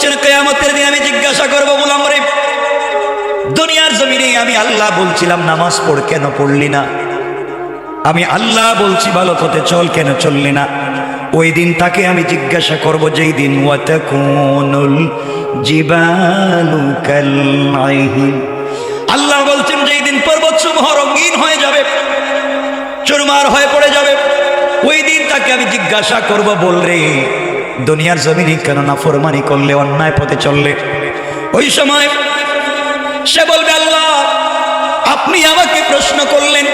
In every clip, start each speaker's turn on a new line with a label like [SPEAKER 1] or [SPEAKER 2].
[SPEAKER 1] বলছেন কিয়ামতের দিন আমি জিজ্ঞাসা করব গোলাম রে, দুনিয়ার জমিনে আমি আল্লাহ বলছিলাম নামাজ পড়, কেন পড়লি না? আমি আল্লাহ বলছি ভালো পথে চল, কেন চললি না? ওই দিন তাকে আমি জিজ্ঞাসা করব, যেই দিন ওয়াতাকুনুল জিবালু কাল-আইহিন, আল্লাহ বলছেন যেই দিন পর্বতসমূহ রঙিন হয়ে যাবে, চুরমার হয়ে পড়ে যাবে, ওই দিন তাকে আমি জিজ্ঞাসা করব, বল রে দুনিয়ার জমিনে কেন নাফরমানি করলে, অন্যায় পথে চললে? ওই সময় সে বলবে, আল্লাহ আপনি আমাকে প্রশ্ন করলেন,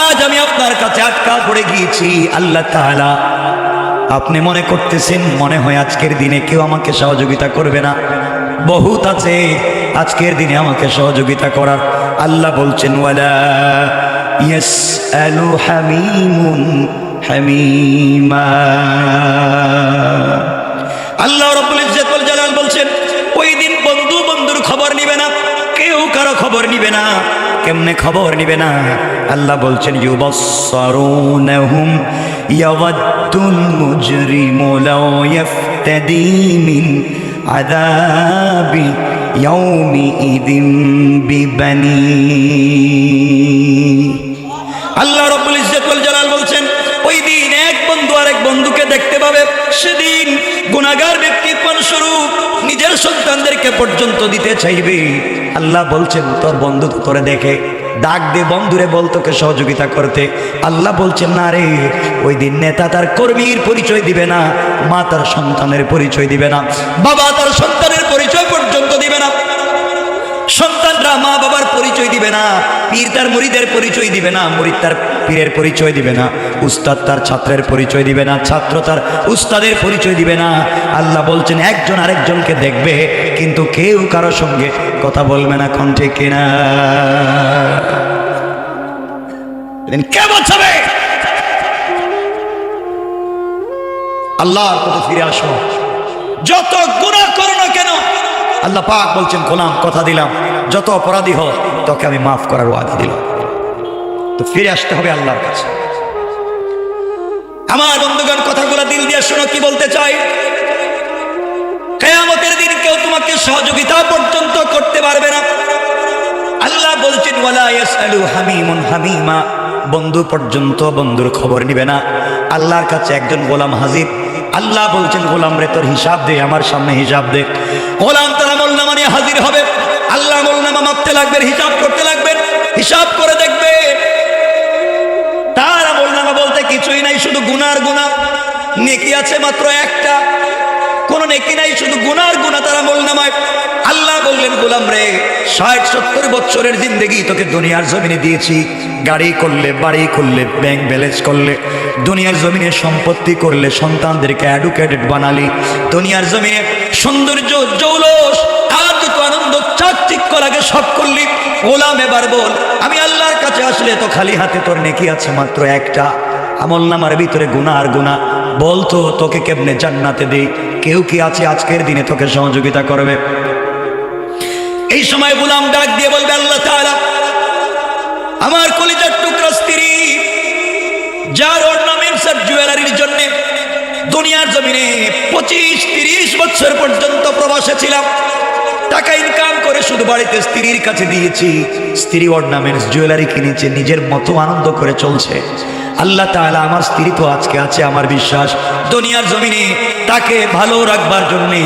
[SPEAKER 1] আজ আমি আপনার কাছে আটকা পড়ে গিয়েছি। আল্লাহ তাআলা আপনি মনে করতেছেন মনে হয় আজকের দিনে কেউ আমাকে সহযোগিতা করবে না? বহুত আছে আজকের দিনে আমাকে সহযোগিতা করার। আল্লাহ বলছেন ওয়ালা ইয়াসআলু হামিমুন হামিমা। আল্লাহ রাব্বুল ইজ্জত ওয়াল জালাল বলছেন ওই দিন বন্ধু বন্ধুর খবর নিবে না, কেউ কারো খবর নিবে না। কেমনে খবর নিবে না? আল্লাহ বলছেন ইউবাসসারুনহুম ইয়াওয়াদ্দুল মুজরিমু লাও ইফতাদি মিন আযাবি ইয়াউমিইযিন বিবানি। আল্লাহ রাব্বুল ইজ্জত ওয়াল জালাল বলছেন ওই দিন এক বন্ধু আরেক বন্ধুকে দেখতে পাবে। সেদিন গুনাহগার ব্যক্তি ফলস্বরূপ নিজের সন্তানদেরকে পর্যন্ত দিতে চাইবে। আল্লাহ বলছেন তোর বন্ধু তো তোরে দেখে, ডাক দে বন্ধুরে, বল তোকে সহযোগিতা করতে। আল্লাহ বলছেন না রে, ওই দিন নেতা তার কর্মীর পরিচয় দিবে না, মা তার সন্তানের পরিচয় দিবে না, বাবা তার সন্তানের পরিচয় পর্যন্ত দিবে না, সন্তানরা মা বাবার পরিচয় দিবে না, পীর তার মুরিদের পরিচয় দিবে না, মুরিদ তার পীরের পরিচয় দিবে না, উস্তাদ তার ছাত্রের পরিচয় দিবে না, ছাত্র তার উস্তাদের পরিচয় দিবে না। আল্লাহ বলছেন একজন আরেকজনকে দেখবে কিন্তু কেউ কারো সঙ্গে কথা বলবে না। কোন ঠিক কিনা? কে বাঁচাবে? আল্লাহর পথে ফিরে আসো, যত গুনাহ করো না কেন। আল্লাহ পাক বলছেন গোলাম কথা দিলাম, যত অপরাধী হোক তোকে আমি মাফ করার ওয়াদা দিলাম। তো ফিরে আসতে হবে আল্লাহর কাছে। আমার বন্ধুগণ কথাগুলো দিল দিয়ে শোনো, কি বলতে চাই। কিয়ামতের দিন কেউ তোমাকে সহযোগিতা পর্যন্ত করতে পারবে না। আল্লাহ বলছেন ওয়ালা ইয়াসআলু হামিমুন হামিমা, বন্ধু পর্যন্ত বন্ধুর খবর নিবে না। আল্লাহর কাছে একজন গোলাম হাজির। আল্লাহ বলছেন গোলাম রে তোর হিসাব দে, আমার সামনে হিসাব দে। গোলাম তার আমলনামা নিয়ে হাজির হবে। আল্লাহ আমলনামা মাপতে লাগবেন, হিসাব করতে লাগবেন। হিসাব করে দেখবে তার আমলনামা বলতে কিছুই নাই, শুধু গুনার গুনাহ। নেকি আছে মাত্র একটা, কোনো নেকি নাই, শুধু গুনার গুনাহ তার আমলনামায়। আল্লাহ বললেন গোলাম রে ৬০-৭০ বছরের জিন্দেগি তোকে দুনিয়ার জমিনে দিয়েছি। গাড়ি করলে, বাড়ি করলে, ব্যাংক ব্যালেন্স করলে, দুনিয়ার জমিনে সম্পত্তি করলে, সন্তানদেরকে এডুকেটেড বানালি, দুনিয়ার জমিনে সৌন্দর্য জৌলস আর যত আনন্দ চাকচিক্য লাগে সব করলি। গোলাম এবার বল আমি আল্লাহর কাছে আসলে তো খালি হাতে, তোর নেকি আছে মাত্র একটা, আমলনামার ভিতরে গুনাহ আর গুনাহ। বলতো তোকে কেমনে জান্নাতে দেই? কেউ কি আছে আজকের দিনে তোকে সহযোগিতা করবে? এই সময় গোলাম ডাক দিয়ে বলবে আল্লাহ তাআলা আমার কলিজার টুকরা স্ত্রী, যার অর্নামেন্টস আর জুয়েলারির জন্য দুনিয়ার জমিনে 25-30 বছর পর্যন্ত প্রবাসে ছিলাম, টাকা ইনকাম করে শুধু বাড়িতে স্ত্রীর কাছে দিয়েছি, স্ত্রী অর্নামেন্টস জুয়েলারি কিনেছে, নিজের মতো আনন্দ করে চলছে। আল্লাহ তাআলা আমার স্ত্রী তো আজকে আছে, আমার বিশ্বাস দুনিয়ার জমিনে তাকে ভালো রাখবার জন্যে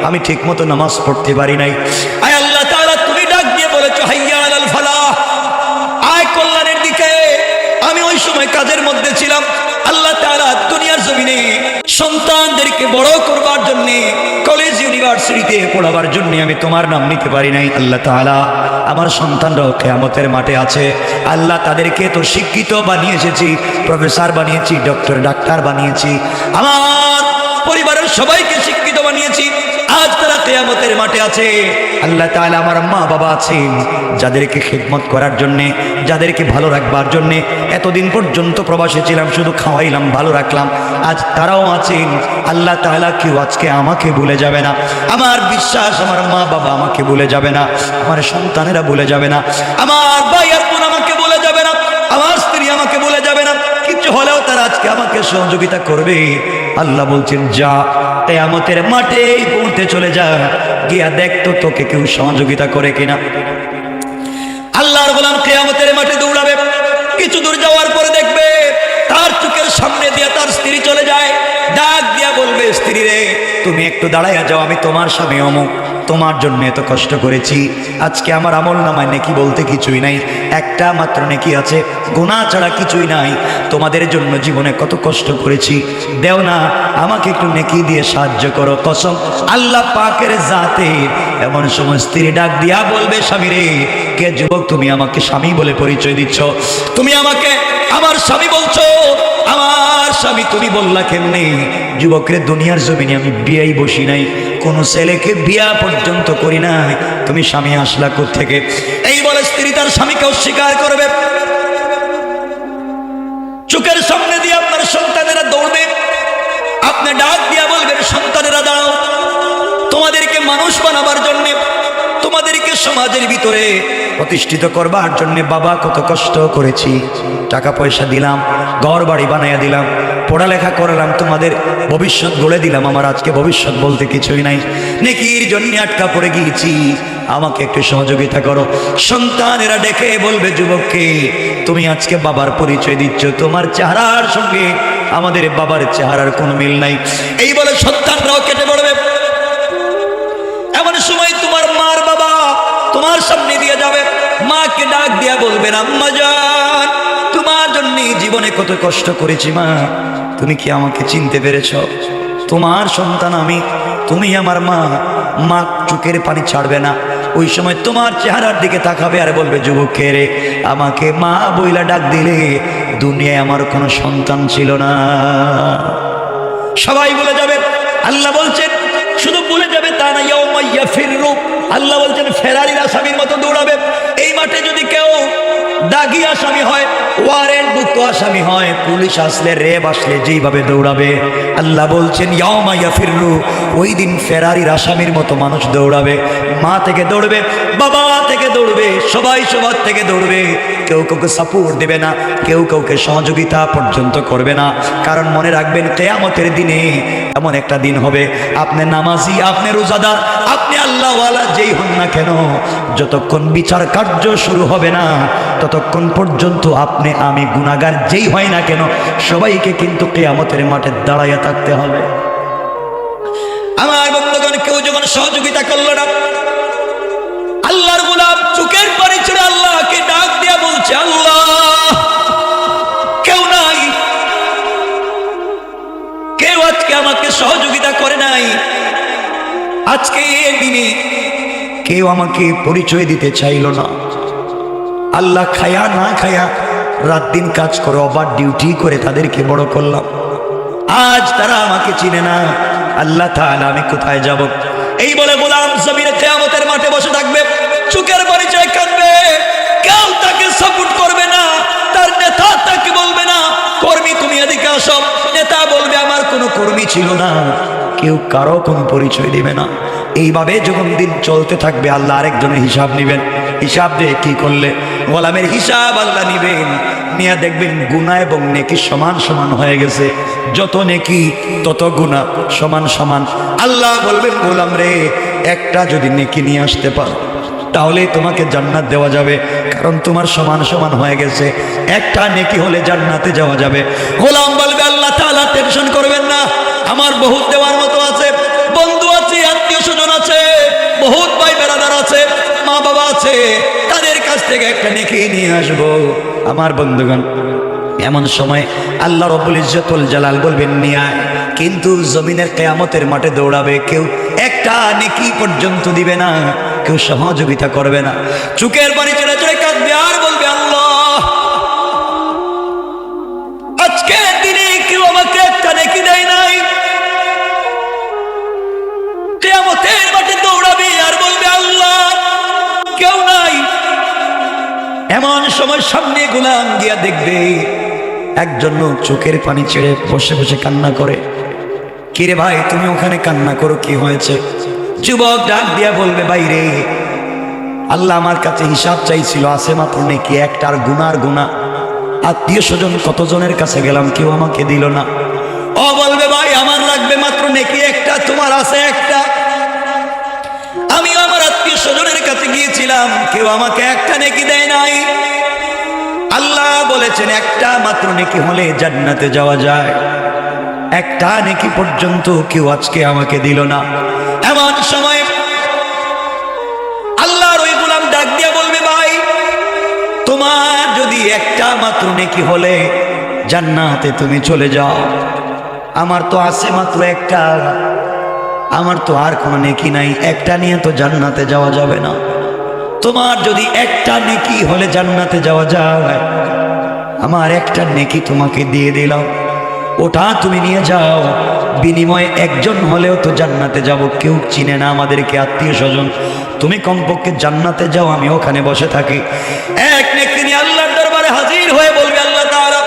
[SPEAKER 1] আমি ঠিক মতো নামাজ পড়তে পারি নাই। আয় আল্লাহ তাআলা তুমি ডাক দিয়ে বলেছো হাইয়া আলাল ফালাহ, আয় কল্যাণের দিকে। আমি ওই সময় কাজের মধ্যে ছিলাম। আল্লাহ তাআলা দুনিয়ার জমিনে সন্তানদেরকে বড় করবার জন্যে, কলেজ ইউনিভার্সিটিতে পড়াবার জন্য আমি তোমার নাম নিতে পারি নাই। আল্লাহ তাআলা আমার সন্তানরাও কিয়ামতের মাঠে আছে। আল্লাহ তাদেরকে তো শিক্ষিত বানিয়ে এসেছি, প্রফেসর বানিয়েছি, ডক্টর ডাক্তার বানিয়েছি, আমার পরিবারের সবাইকে শিক্ষিত বানিয়েছি। আজ তারা কিয়ামতের মাঠে আছে। আল্লাহ তাআলা আমার মা বাবা আছেন যাদেরকে খিদমত করার জন্যে, যাদেরকে ভালো রাখবার জন্যে এতদিন পর্যন্ত প্রবাসে ছিলাম, শুধু খাওয়াইলাম, ভালো রাখলাম। আজ তারাও আছেন। আল্লাহ তাআলা কেউ আজকে আমাকে ভুলে যাবে না। আমার বিশ্বাস আমার মা বাবা আমাকে ভুলে যাবে না, আমার সন্তানেরা ভুলে যাবে না, আমার ভাই আর বোন আমাকে ভুলে যাবে না, আমার স্ত্রী আমাকে ভুলে যাবে না। কিছু হলেও তারা আজকে আমাকে সহযোগিতা করবে। আল্লাহ বলছেন যা কিয়ামতের মাঠেই পৌঁছতে চলে যা, গিয়া দেখ তো তোকে কেউ সহযোগিতা করে কিনা। আল্লাহর গোলাম কিয়ামতের মাঠে দৌড়াবে, কিছু দূর যাওয়ার পরে দেখবে তার চোখের সামনে দিয়ে তার স্ত্রী চলে যায়। ডাক দিয়া বলবে, স্ত্রী রে তুমি একটু দাঁড়াইয়া যাও, আমি তোমার স্বামী অমুক, তোমার জন্য এত কষ্ট করেছি। আজকে আমার আমল নামায় নেকি বলতে কিছুই নাই, একটা মাত্র নেকি আছে, গুনাহ ছাড়া কিছুই নাই। তোমাদের জন্য জীবনে কত কষ্ট করেছি, দেও না আমাকে একটু নেকি দিয়ে সাহায্য করো। কসম আল্লাহ পাকের জাতে। এমন সময় স্ত্রী ডাক দিয়া বলবে, স্বামী রে, কে যুবক তুমি আমাকে স্বামী বলে পরিচয় দিচ্ছ? তুমি আমাকে আমার স্বামী বলছো? আমার স্বামী তুমি বললা কেমনে? যুবকের দুনিয়ার জমিনে আমি বিয়েই বসি নাই, কোন ছেলেকে বিয়া পর্যন্ত করি নাই, তুমি স্বামী আসলা কোত্থেকে? এই বলে স্ত্রী তার স্বামীকে অস্বীকার করবে। চোখের সামনে দিয়ে আপনার সন্তানেরা দৌড়বে, আপনি ডাক দিয়া বলবেন, সন্তানেরা দাঁড়াও, তোমাদেরকে মানুষ বানাবার জন্য, তোমাদেরকে সমাজের ভিতরে প্রতিষ্ঠিত করবার জন্য বাবা কত কষ্ট করেছি, টাকা পয়সা দিলাম, ঘর বাড়ি বানাইয়া দিলাম, পড়ালেখা করলাম, তোমাদের ভবিষ্যৎ গড়ে দিলাম। আমার আজকে ভবিষ্যৎ বলতে কিছুই নাই, নেকির জন্য আটকা পড়ে গিয়েছি, আমাকে একটু সহযোগিতা করো। সন্তানেরা ডেকে বলবে, যুবককে তুমি আজকে বাবার পরিচয় দিচ্ছ, তোমার চেহারার সঙ্গে আমাদের বাবার চেহারার কোনো মিল নাই। এই বলে সন্তানরাও কেটে পড়বে। এমন সময় তোমার মার বাবা তোমার সামনে দিয়ে যাবে, মাকে ডাক দিয়া বলবেন, আম্মা জান তোমার জন্য জীবনে কত কষ্ট করেছি মা, তুমি কি আমাকে চিনতে পেরেছ? তোমার সন্তান আমি, তুমি আমার মা। মা চোখের পানি ছাড়বে না, ওই সময় তোমার চেহারার দিকে তাকাবে আর বলবে, যুবক রে, আমাকে মা বইলা ডাক দিলে, দুনিয়ায় আমার কোনো সন্তান ছিল না। সবাই বলে যাবে। আল্লাহ বলছেন শুধু বলে যাবে তা না, ইয়াউমা ইয়াফিরু, আল্লাহ বলছেন ফেরারির আসামির মতো দৌড়াবে। এই মাঠে যদি কেউ দাগি আসামি হয়, ওয়ারেন্ট বুক আসামি হয়, পুলিশ আসলে, রেব আসলে যেইভাবে দৌড়াবে, আল্লাহ বলছেন ইয়াউমা ইয়াফিরু, ওই দিন ফেরারির আসামির মতো মানুষ দৌড়াবে। মা থেকে দৌড়বে, বাবা থেকে দৌড়বে, সবাই সবার থেকে দৌড়বে, কেউ কাউকে সাপোর্ট দেবে না, কেউ কাউকে সহযোগিতা পর্যন্ত করবে না। কারণ মনে রাখবেন, কিয়ামতের দিনে এমন একটা দিন হবে, আপনি নামাজি, আপনি রোজাদার, আপনি আল্লাহওয়ালা যেই হন না কেন, যতক্ষণ বিচার কার্য শুরু হবে না ততক্ষণ পর্যন্ত আপনি আমি গুনাহগার যেই হয় না কেন, সবাইকে কিন্তু কিয়ামতের মাঠে দাঁড়াইয়া থাকতে হবে। আমার বন্ধুগণ, কেউ যখন সহযোগিতা করলো না, আল্লাহর গোলাম চোখের পানি ছেড়ে আল্লাহকে ডাক দিয়া বলছে, আল্লাহ কেউ নাই, কেউ আজকে আমাকে সহযোগিতা করে নাই, আজকে এই দিনে কেউ আমাকে পরিচয় দিতে চাইল না। আল্লাহ খায়া না খায়া রাত দিন কাজ করে, ওভার ডিউটি করে তাদেরকে বড় করলাম, আজ তারা আমাকে চিনে না। আল্লাহ তাআলা আমি কোথায় যাব? এই বলে গোলাম জমিনে কিয়ামতের মাঠে বসে থাকবে, চোখের পরিচয় কাঁদবে, কেউ তাকে সাপোর্ট করবে না, তার নেতা তাকে বলবে না, কর্মী তুমি এদিকে আসো, নেতা বলবে আমার কোনো কর্মী ছিল না, কেউ কারো কোনো পরিচয় দিবে না। এইভাবে যখন দিন চলতে থাকবে, আল্লাহ আরেকজনের হিসাব নেবেন, হিসাব দিয়ে কি করলে গোলামের হিসাব আল্লাহ নিবেন, নিয়ে দেখবেন গুনাহ এবং নেকি সমান সমান হয়ে গেছে, যত নেকি তত গুনাহ সমান সমান। আল্লাহ বলবেন, গোলাম রে, একটা যদি নেকি নিয়ে আসতে পারো তাহলে তোমাকে জান্নাত দেওয়া যাবে, কারণ তোমার সমান সমান হয়ে গেছে, একটা নেকি হলে জান্নাতে যাওয়া যাবে। গোলাম বলবে, আল্লাহ তাআলা টেনশন করবেন না, আমার বহুত দেওয়ার মতো আছে, বন্ধু আছে, আত্মীয় স্বজন আছে, বহুত ভাই বেরাদার আছে, মা বাবা আছে, তাদের কাছ থেকে একটা নেকি নিয়ে আসবো। আমার বন্ধুগণ, এমন সময় আল্লাহ রব্বুল ইজ্জতুল জালাল বলবেন, নিয়ে আয়, কিন্তু জমিনের কিয়ামতের মাঠে দৌড়াবে, কেউ একটা নেকি পর্যন্ত দিবে না, কেউ সহযোগিতা করবে না, চোখের পানি ছেড়ে ছেড়ে কাঁদবে আর বলবে, আল্লাহ আজকে দিনে কেউ আমাকে একটা নেকি দেয় নাই। কিয়ামতের মাঠে দৌড়াবে আর বলবে, আল্লাহ কেউ নাই। এমন সময় সামনে গোলাম গিয়া দেখবে একজন লোক চোখের পানি ছেড়ে বসে বসে কান্না করে। কিরে ভাই, তুমি ওখানে কান্না করো, কি হয়েছে? যুবক ডাক দিয়া বলবে, বাইরে আল্লাহ আমার কাছে হিসাব চাইছিল, আছে মাত্র নাকি একটার গুনার গুনাহ, আত্মীয় স্বজন কতজনের কাছে গেলাম, কেউ আমাকে দিল না। ও বলবে ভাই আমার লাগবে মাত্র নেকি একটা, তোমার আছে একটা। আমি আমার আত্মীয় স্বজনের কাছে গিয়েছিলাম, কেউ আমাকে একটা নেকি দেয় নাই। আল্লাহ বলেছেন একটা মাত্র নেকি হলে জান্নাতে যাওয়া যায়। একটা নেকি পর্যন্ত কেউ আজকে আমাকে দিল না। এমন সময় আল্লাহর ওই গোলাম ডাক দিয়া বলবে ভাই তোমার যদি একটা মাত্র নেকি হলে জান্নাতে তুমি চলে যাও, আমার তো আছে মাত্র একটা, আমার তো আর কোনো নেকি নাই, একটা নিয়ে তো জান্নাতে যাওয়া যাবে না। তোমার যদি একটা নেকি হলে জান্নাতে যাওয়া যায়, আমার একটা নেকি তোমাকে দিয়ে দিলাম, ওটা তুমি নিয়ে যাও, বিনিময়ে একজন হলেও তো জান্নাতে যাব। কেউ চিনে না আমাদেরকে, আত্মীয় স্বজন, তুমি কমপক্ষে জান্নাতে যাও, আমি ওখানে বসে থাকি। এক নেকি নিয়ে আল্লাহর দরবারে হাজির হয়ে বলবে আল্লাহ তাআলা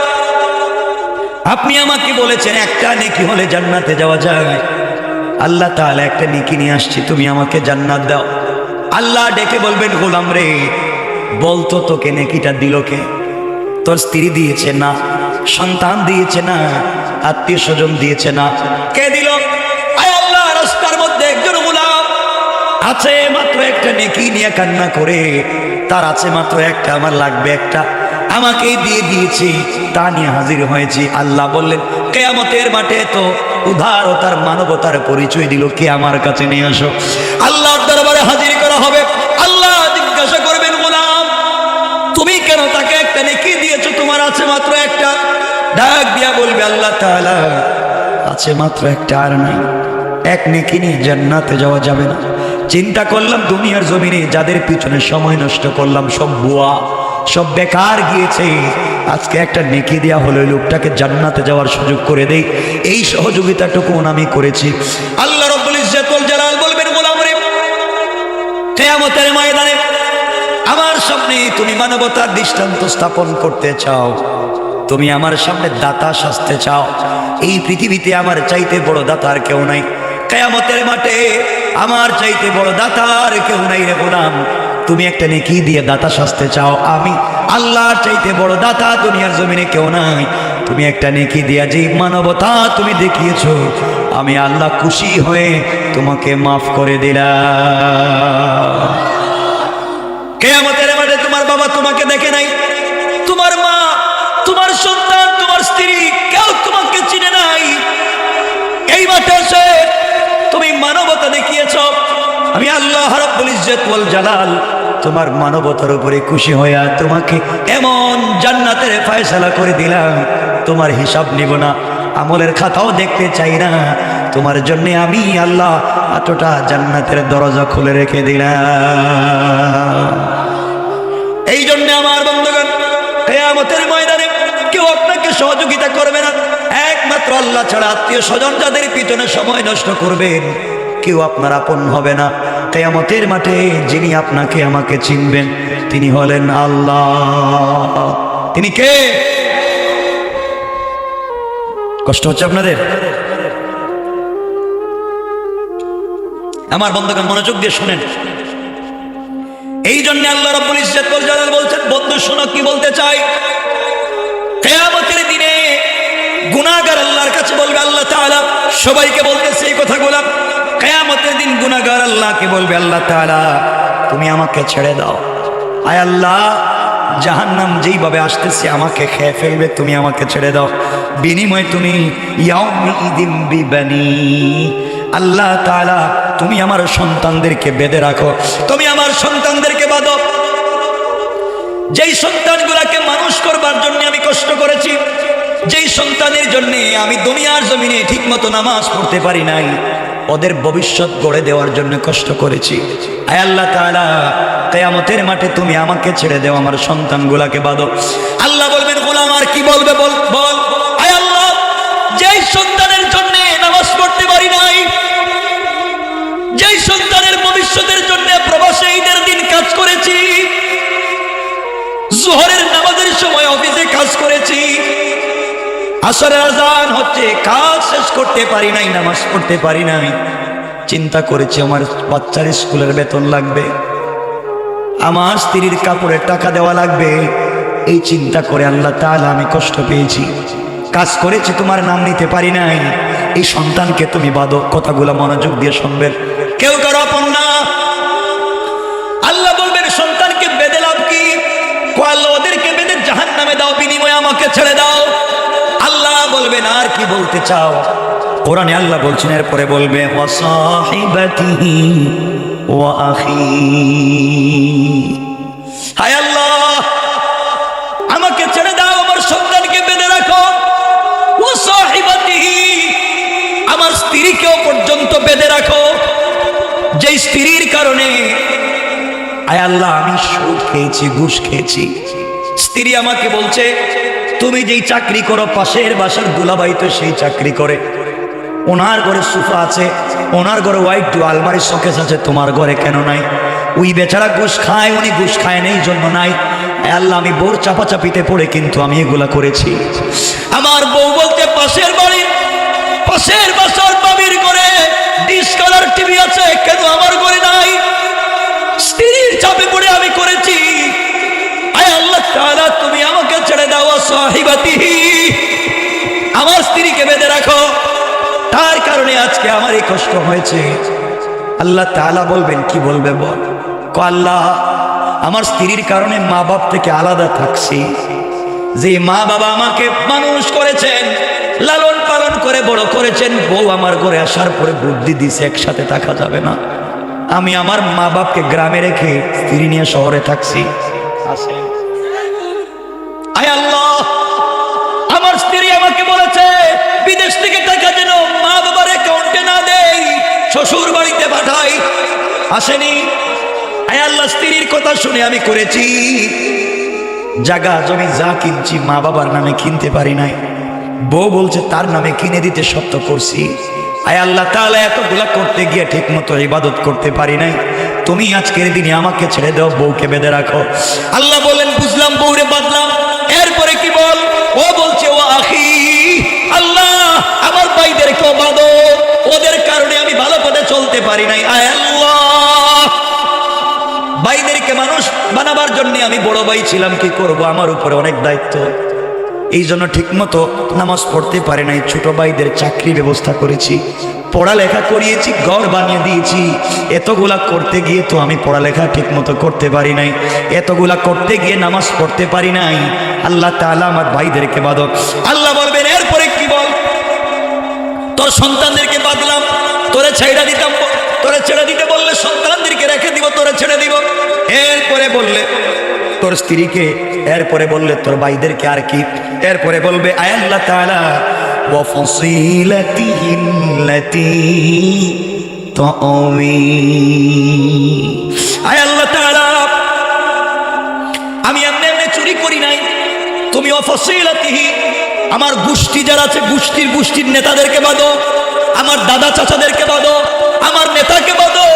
[SPEAKER 1] আপনি আমাকে বলেছেন একটা নেকি হলে জান্নাতে যাওয়া যায়, আল্লাহ তাআলা একটা নেকি নিয়ে আসছি, তুমি আমাকে জান্নাত দাও। আল্লাহ ডেকে বলবেন গোলাম রে বলতো তোকে নেকিটা দিল কে? তোর স্ত্রী দিয়েছে না, সন্তান দিয়েছে না, আত্মীয় স্বজন দিয়েছে না, কে দিল? আয় আল্লাহ রাস্তার মধ্যে একজন গোলাম আছে মাত্র একটা নেকি নিয়ে কান্না করে, তার আছে মাত্র একটা, আমার লাগবে একটা, আমাকে দিয়ে দিয়েছি, তা নিয়ে হাজির হয়েছি। আল্লাহ বললেন কিয়ামতের মাঠে তো উদারতার মানবতার পরিচয় দিল, কে আমার কাছে নিয়ে আসো। আল্লাহর দরবারে হাজির করা হবে। আল্লাহ জিজ্ঞাসা করবেন গোলাম তুমি কেন তাকে একটা নেকি দিয়েছো, তোমার আছে মাত্র একটা? ডাক দিয়া বলবে আল্লাহ তাআলা আছে মাত্র একটা, আর নাই, এক নেকি নিয়ে জান্নাতে যাওয়া যাবে না। চিন্তা করলাম দুনিয়ার জমিনে যাদের পিছনে সময় নষ্ট করলাম সব বুয়া, সব বেকার গিয়েছে, আজকে একটা নেকি দেয়া হলো লোকটাকে জান্নাতে যাওয়ার সুযোগ করে দেই, এই সহযোগিতাটুকু আমি করেছি। আল্লাহ রাব্বুল ইজ্জত ওয়াল জালাল বলবেন গোলাম রে কিয়ামতের ময়দানে আমার সামনে তুমি মানবতার দৃষ্টান্ত স্থাপন করতে চাও, তুমি আমার সামনে দাতা সাজতে চাও, এই পৃথিবীতে আমার চাইতে বড় দাতা আর কেউ নাই, কিয়ামতের মাঠে আমার চাইতে বড় দাতা আর কেউ নাই রে গোলাম। তুমি একটা নেকি দিয়ে দাতা সাজতে চাও, আমি আল্লাহর চাইতে বড় দাতা দুনিয়ার জমিনে কেউ নাই। তুমি একটা নেকি দিয়া যে মানবতা তুমি দেখিয়েছো, আমি আল্লাহ খুশি হয়ে তোমাকে মাফ করে দিলাম। কিয়ামতের মাঠে তোমার বাবা তোমাকে দেখে নাই, তোমার মা, তোমার সন্তান, তোমার স্ত্রী, কেউ তোমাকে চিনে নাই। এই মাঠে এসে তুমি মানবতা দেখিয়েছো, আমি আল্লাহ রাব্বুল ইজ্জত ওয়াল জালাল তোমার মানবতার উপরে খুশি হইয়া তোমাকে এমন জান্নাতের ফয়সালা করে দিলাম, তোমার হিসাব নিব না, আমলের খাতাও দেখতে চাই না, তোমার জন্য আমি আল্লাহ এতটা জান্নাতের দরজা খুলে রেখে দিলাম। এই জন্য আমার বন্ধুগণ কিয়ামতের ময়দানে কেউ আপনাকে সহযোগিতা করবে না, একমাত্র আল্লাহ ছাড়া। আত্মীয় স্বজন যাদের পিছনে সময় নষ্ট করবেন কেউ আপনার আপন হবে না। কিয়ামতের মাঠে যিনি আপনাকে আমাকে চিনবেন তিনি হলেন আল্লাহ। তিনি কে? কষ্ট হচ্ছে আপনাদের? আমার বন্ধুগণ মনোযোগ দিয়ে শুনেন। এই জন্য আল্লাহ রাব্বুল ইজ্জত ওয়াল জালাল বলছেন বন্ধু শোনো কি বলতে চাই। কিয়ামতের দিনে গুনাহগার আল্লাহর কাছে বলবে আল্লাহ তাআলা, সবাইকে বলতেছে এই কথাগুলো। কিয়ামতের দিন গুনাহগার আল্লাহকে বলবে আল্লাহ তাআলা তুমি আমাকে ছেড়ে দাও, আয় আল্লাহ জাহান্নাম যেইভাবে আসতেছে আমাকে খেয়ে ফেলবে, তুমি আমাকে ছেড়ে দাও, বিনিময়ে তুমি ইয়াউমিদিন বিবানি, আল্লাহ তাআলা তুমি আমার সন্তানদেরকে বেঁধে রাখো, তুমি আমার সন্তানদেরকে বাঁধো, যেই সন্তানগুলোকে মানুষ করবার জন্য আমি কষ্ট করেছি, যেই সন্তানের জন্য আমি দুনিয়ার জমিনে ঠিক মতো নামাজ পড়তে পারি নাই, ওদের ভবিষ্যৎ গড়ে দেওয়ার জন্য কষ্ট করেছি, আয় আল্লাহ তাআলা কিয়ামতের মাঠে তুমি আমাকে ছেড়ে দাও, আমার সন্তানগুলোকে বাঁধো। আল্লাহ বলবেন গোলাম আর কি বলবে বল বল, আয় আল্লাহ যেই সন্তানের জন্য নামাজ পড়তে পারি নাই, যেই সন্তানের ভবিষ্যতের জন্য প্রবাসে ঈদের দিন কাজ করেছি, জোহরের নামাজের সময় অফিসে কাজ করেছি, আসরের আজান হচ্ছে কাজ শেষ করতে পারি নাই, নামাজ পড়তে পারি নাই, চিন্তা করেছি আমার বাচ্চার স্কুলের বেতন লাগবে, আমার স্ত্রীর কাপড়ের টাকা দেওয়া লাগবে, এই চিন্তা করে আল্লাহ তাআলা আমি কষ্ট পেয়েছি। কাজ করেছি তোমার নাম নিতে পারি নাই, এই সন্তানকে তুমি বাঁধো। কথাগুলো মনোযোগ দিয়ে শুনবেন, কেউ কারো আপন না। আল্লাহ বলবেন সন্তানকে বেঁধে লাভ কি? আল্লাহ ওদেরকে বেঁধে জাহান্নামে দাও, বিনিময়ে আমাকে ছেড়ে দাও। আল্লাহ বলবেন আর কি বলতে চাও? কোরআনে আল্লাহ বলছেন এরপরে বলবে ওয়া সাহিবাতিহি ওয়া আখি। হায় আল্লাহ, আমাকে ছেড়ে দাও, আমার সন্তানকে বেঁধে রাখো। ওয়া সাহিবাতিহি, আমার স্ত্রীকেও পর্যন্ত বেঁধে রাখো, যে স্ত্রীর কারণে আয় আল্লাহ আমি সুদ খেয়েছি, ঘুষ খেয়েছি। স্ত্রী আমাকে বলছে তুমি যেই চাকরি করো, পাশের বাসার দুলাভাই তো সেই চাকরি করে, ওনার ঘরে সোফা আছে, ওনার ঘরে হোয়াইট আলমারি শোকেস আছে, তোমার ঘরে কেন নাই? ওই বেচারা ঘুষ খায়, উনি ঘুষ খায় না, এই জন্য নাই। আল্লাহ আমি বউর চাপাচাপিতে পড়ে কিন্তু আমি এগুলা করেছি। আমার বউ বলতে পাশের বাড়ির, পাশের বাসার বাবির ঘরে ডিশ কালার টিভি আছে, কেন আমার ঘরে নাই? স্ত্রীর চাপে পড়ে আমি করেছি। আয় আল্লাহ তাআলা তুমি আমাকে ছেড়ে দাও। সাহিবাতিহি, আমার স্ত্রীকে বেঁধে রাখো, তার কারণে আজকে আমার এই কষ্ট হয়েছে। আল্লাহ তাআলা বলবেন কি বলবে বল? আল্লাহ আমার স্ত্রীর কারণে মা বাপ থেকে আলাদা থাকছি, যে মা বাবা আমাকে মানুষ করেছেন, লালন পালন করে বড় করেছেন, বউ আমার ঘরে আসার পরে বুদ্ধি দিছে একসাথে থাকা যাবে না। আমি আমার মা বাপকে গ্রামে রেখে স্ত্রী নিয়ে শহরে থাকছি। আয় আল্লাহ, আমার স্ত্রী আমাকে বলেছে বিদেশ থেকে টাকা যেন মা বাবার অ্যাকাউন্টে না দেই, শ্বশুর বাড়িতে পাঠাই, আসেনি। আয় আল্লাহ, স্ত্রীর কথা শুনে আমি করেছি। জায়গা জমি যা কিনছি মা বাবার নামে কিনতে পারি নাই, বউ বলছে তার নামে কিনে দিতে সত্য করছি। আয় আল্লাহ তাআলা এতগুলা করতে গিয়ে ঠিক মতো ইবাদত করতে পারি নাই, তুমি আজকের দিনে আমাকে ছেড়ে দাও, বউকে বেঁধে রাখো। আল্লাহ বলেন বুঝলাম, বউরে বাঁধলাম। এরপরে কি বল? ও বলছে ও আখি, আল্লাহ আমার ভাইদেরকেও বাঁধো, ওদের কারণে আমি ভালো পথে চলতে পারি নাই। আয় আল্লাহ, ভাইদেরকে মানুষ বানাবার জন্য আমি বড় ভাই ছিলাম, কি করব, আমার উপরে অনেক দায়িত্ব, এই জন্য ঠিক মতো নামাজ পড়তে পারি নাই। ছোট ভাইদের চাকরি ব্যবস্থা করেছি, পড়ালেখা করিয়েছি, ঘর বানিয়ে দিয়েছি। এতগুলা করতে গিয়ে তো আমি পড়ালেখা ঠিক মতো করতে পারি নাই, এতগুলা করতে গিয়ে নামাজ পড়তে পারি নাই। আল্লাহ তাআলা আমার ভাইদেরকে বাঁধো। আল্লাহ বলবেন এরপরে কি বল? তোর সন্তানদেরকে বাঁধলাম, তোরে ছেড়ে দিতাম, তোরে ছেড়ে দিতে বললে সন্তানদেরকে রেখে দিব, তোরে ছেড়ে দিব। এরপরে বললে তোর স্ত্রীকে, এরপরে বললে তোর ভাইদেরকে, আর কি? এরপরে বলবে আয় আল্লাহ তাআলা ওয়া ফাসিলাতিহিল্লাতী তুআওয়ি। আয় আল্লাহ তাআলা আমি এমনি এমনি চুরি করি নাই, তুমি ওয়া ফাসিলাতিহি আমার গোষ্ঠী যারা আছে, গোষ্ঠীর নেতাদেরকে বাঁধো, আমার দাদা চাচাদেরকে বাঁধো, আমার নেতাকে বাঁধো।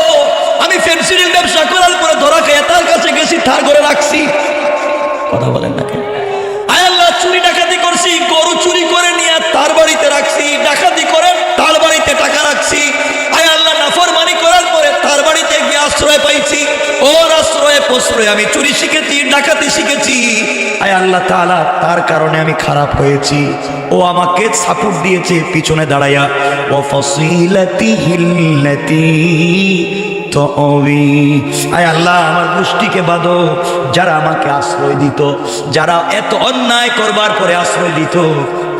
[SPEAKER 1] আমি ফেন্সিডিল ব্যবসা করার পরে ধরা খেয়ে তার কাছে গেছি, তার ঘরে রাখছি। কথা বলেন না কেন? আয় আল্লাহ চুরি ডাকাতি করছি, গরু চুরি করে নিয়ে তার বাড়িতে রাখছি, ডাকাতি করে তার বাড়িতে টাকা রাখছি। আয় আল্লাহ নাফরমানি করার পরে তার বাড়িতে গিয়ে আশ্রয় পাইছি, ওর আশ্রয়ে প্রশ্রয়ে আমি চুরি শিখেছি, ডাকাতি শিখেছি। আয় আল্লাহ তাআলা তার কারণে আমি খারাপ হয়েছি, ও আমাকে সাপোর্ট দিয়েছে পিছনে দাঁড়াইয়া। ওয়া ফাসিলাতিহিল্লাতী তুআওয়ি। আয় আল্লাহ আমার গোষ্ঠীকে বাঁধো, যারা আমাকে আশ্রয় দিত, যারা এত অন্যায় করবার পরে আশ্রয় দিত,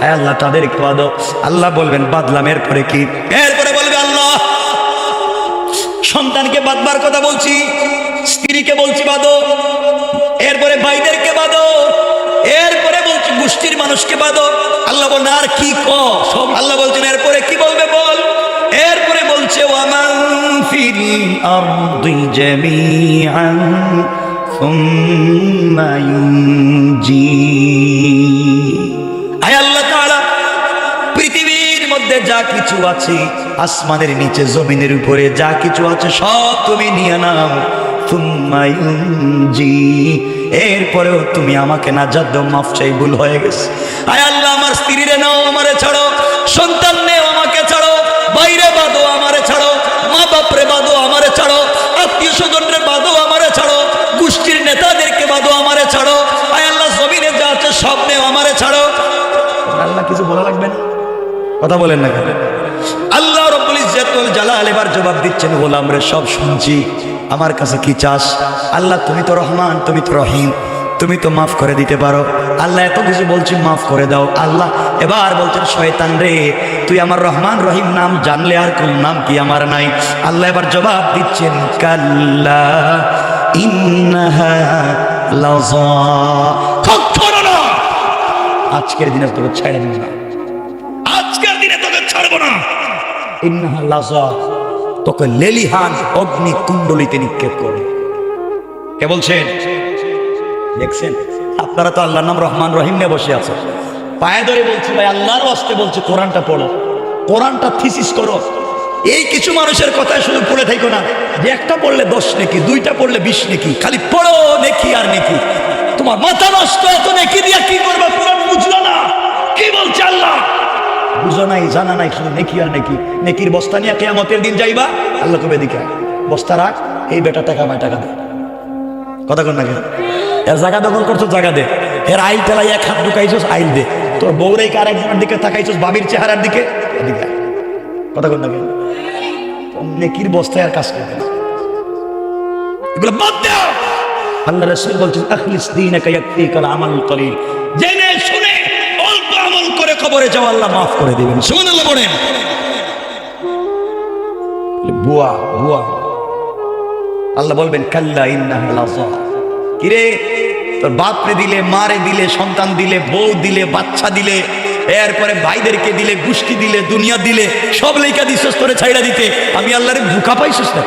[SPEAKER 1] আয় আল্লাহ তাদেরকে বাঁধো। আল্লাহ বলবেন বাঁধলাম। এরপরে কি? এরপরে বলবে আল্লাহ সন্তানকে বাঁধবার কথা বলছি, স্ত্রীকে বলছি বাঁধো, এরপরে ভাইদেরকে বাঁধো, এরপরে বলছি গোষ্ঠীর মানুষকে বাঁধো। আল্লাহ বলেন আর কি সব? আল্লাহ বলছেন এরপরে কি বলবে বল? এরপরে বলছে ওয়ামান ফিল আরদি জামিআন সুম্মা ইউনজি। আয় আল্লাহ তাআলা পৃথিবীর মধ্যে যা কিছু আছে, আসমানের নিচে জমিনের উপরে যা কিছু আছে সব তুমি নিয়ে নাও। সুম্মা ইউনজি, এরপরেও তুমি আমাকে নাজাত দাও, মাফ চাই, ভুল হয়ে গেছে। আয় আল্লাহ আমার স্ত্রীরে নাও, আমারে ছাড়ো, সন্তান নেও, আমাকে ছাড়ো, বাইরে বাঁধো, আমারে ছাড়ো, মা বাপরে বাঁধো, আমারে ছাড়ো, আত্মীয় স্বজনরে বাঁধো, আমারে ছাড়ো, গোষ্ঠীর নেতাদেরকে বাঁধো, আমারে ছাড়ো। আয় আল্লাহ জমিনে যা আছে সব নেও, আমারে ছাড়ো। আল্লাহ কিছু কথা বলেন না কেন? আল্লাহ রাব্বুল ইজ্জাতুল জালাল এবার জবাব দিচ্ছেন, গোলাম রে সব শুনছি, আমার কাছে কি চাস? আল্লাহ তুমি তো রহমান, তুমি তো রহিম, তুমি তো মাফ করে দিতে পারো। আল্লাহ এত কিছু বলছি, মাফ করে দাও। আল্লাহ এবার বলছেন, শয়তান রে, তুই আমার রহমান রহিম নাম জানলে আর কোন নাম কি আমার নাই? আল্লাহ এবার জবাব দিচ্ছেন, কাল্লা ইন্নাহা লাযা, কখনো না, আজকের দিনে তোকে ছেড়ে দিব না, আজকের দিনে তোকে ছাড়বো না। ইন্নাহা লাযা, তোকে লেলিহান অগ্নি কুণ্ডলিতে নিক্ষেপ করবে। কে বলছেন? দেখছেন, আপনারা তো আল্লাহর নাম রহমান রহিম নিয়ে বসে আছেন, পায়ে ধরে বলছি ভাই আল্লাহর ওয়াস্তে বলছে কোরআনটা পড়ো, কোরআনটা থিসিস করো। এই কিছু মানুষের কথায় শুধু পড়ে থাকো না যে একটা পড়লে 10 নেকি, 2টা পড়লে 20 নেকি, খালি পড়ো নেকি আর নেকি। তোমার মাথা নষ্ট, এত নেকি দিয়া কি করবা? কোরআন বুঝলো না কি বলছে আল্লাহ, বুঝো নাই, জানা নাই, শুধু নেকি আর নেকি। নেকির বস্তা নিয়ে কিয়ামতের দিন যাইবা, আল্লাহ কবে দিকে বস্তা রাখ, এই বেটা টাকা মায় টাকা দে। কথা কন না কেন? এর জায়গা দখল করছো, জায়গা দে। এর আইল টেলাই এক হাত ঢুকাইছোস, আইল দে। তোর বউরাই কার একজনের দিকে তাকাইছোস, বাবির চেহারার দিকে, এদিকে। কথা কন না কেন? নেকির বস্তায় আর কাজ করবে না, এগুলো বাদ দাও। আল্লাহ রাসূল বলছেন, আখলিস দীনাকা ইয়াকফিকাল আমালুল কলিল, জেনে শুনে অল্প আমল করে কবরে যাও, আল্লাহ মাফ করে দিবেন। সুবহানাল্লাহ বলেন। বুয়া বুয়া, আল্লাহ বলবেন, কাল্লা ইন্নাহা লাযা, কিরে তোর বাপরে দিলে, মারে দিলে, সন্তান দিলে, বউ দিলে, বাচ্চা দিলে, এরপরে ভাইদেরকে দিলে, গোষ্ঠী দিলে, দুনিয়া দিলে, সব লেখা দিছস তোরে ছাইড়া দিতে। আমি আল্লাহরে ভুকা পাইছিস না,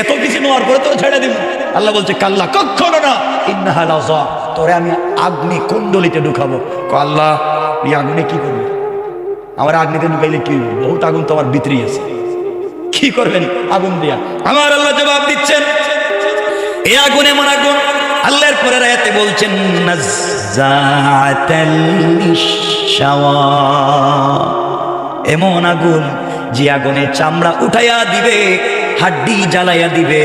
[SPEAKER 1] এত কিছু নেওয়ার পরে তোরে ছাইড়া দিব? আল্লাহ বলছে, কাল্লা, কখনো না, ইন্নাহা লাযা, তোরে আমি আগ্নি কুণ্ডলিতে ঢুকাবো। আল্লাহ এই আগুনে কি করবে? আমার আগ্নিতে ঢুকাইলে কি হবে? বহুত আগুন তো আমার ভিতরেই আছে, কি করবেন আগুন দিয়া? আমার আল্লাহ জবাব দিচ্ছেন, এই আগুন এমন আগুন, আল্লাহর পরের আয়াতে বলছেন, নাজ্জাতাল লিশশাওয়া, এমন আগুন যে আগুনে চামড়া উঠাইয়া দিবে, হাড্ডি জ্বালাইয়া দিবে,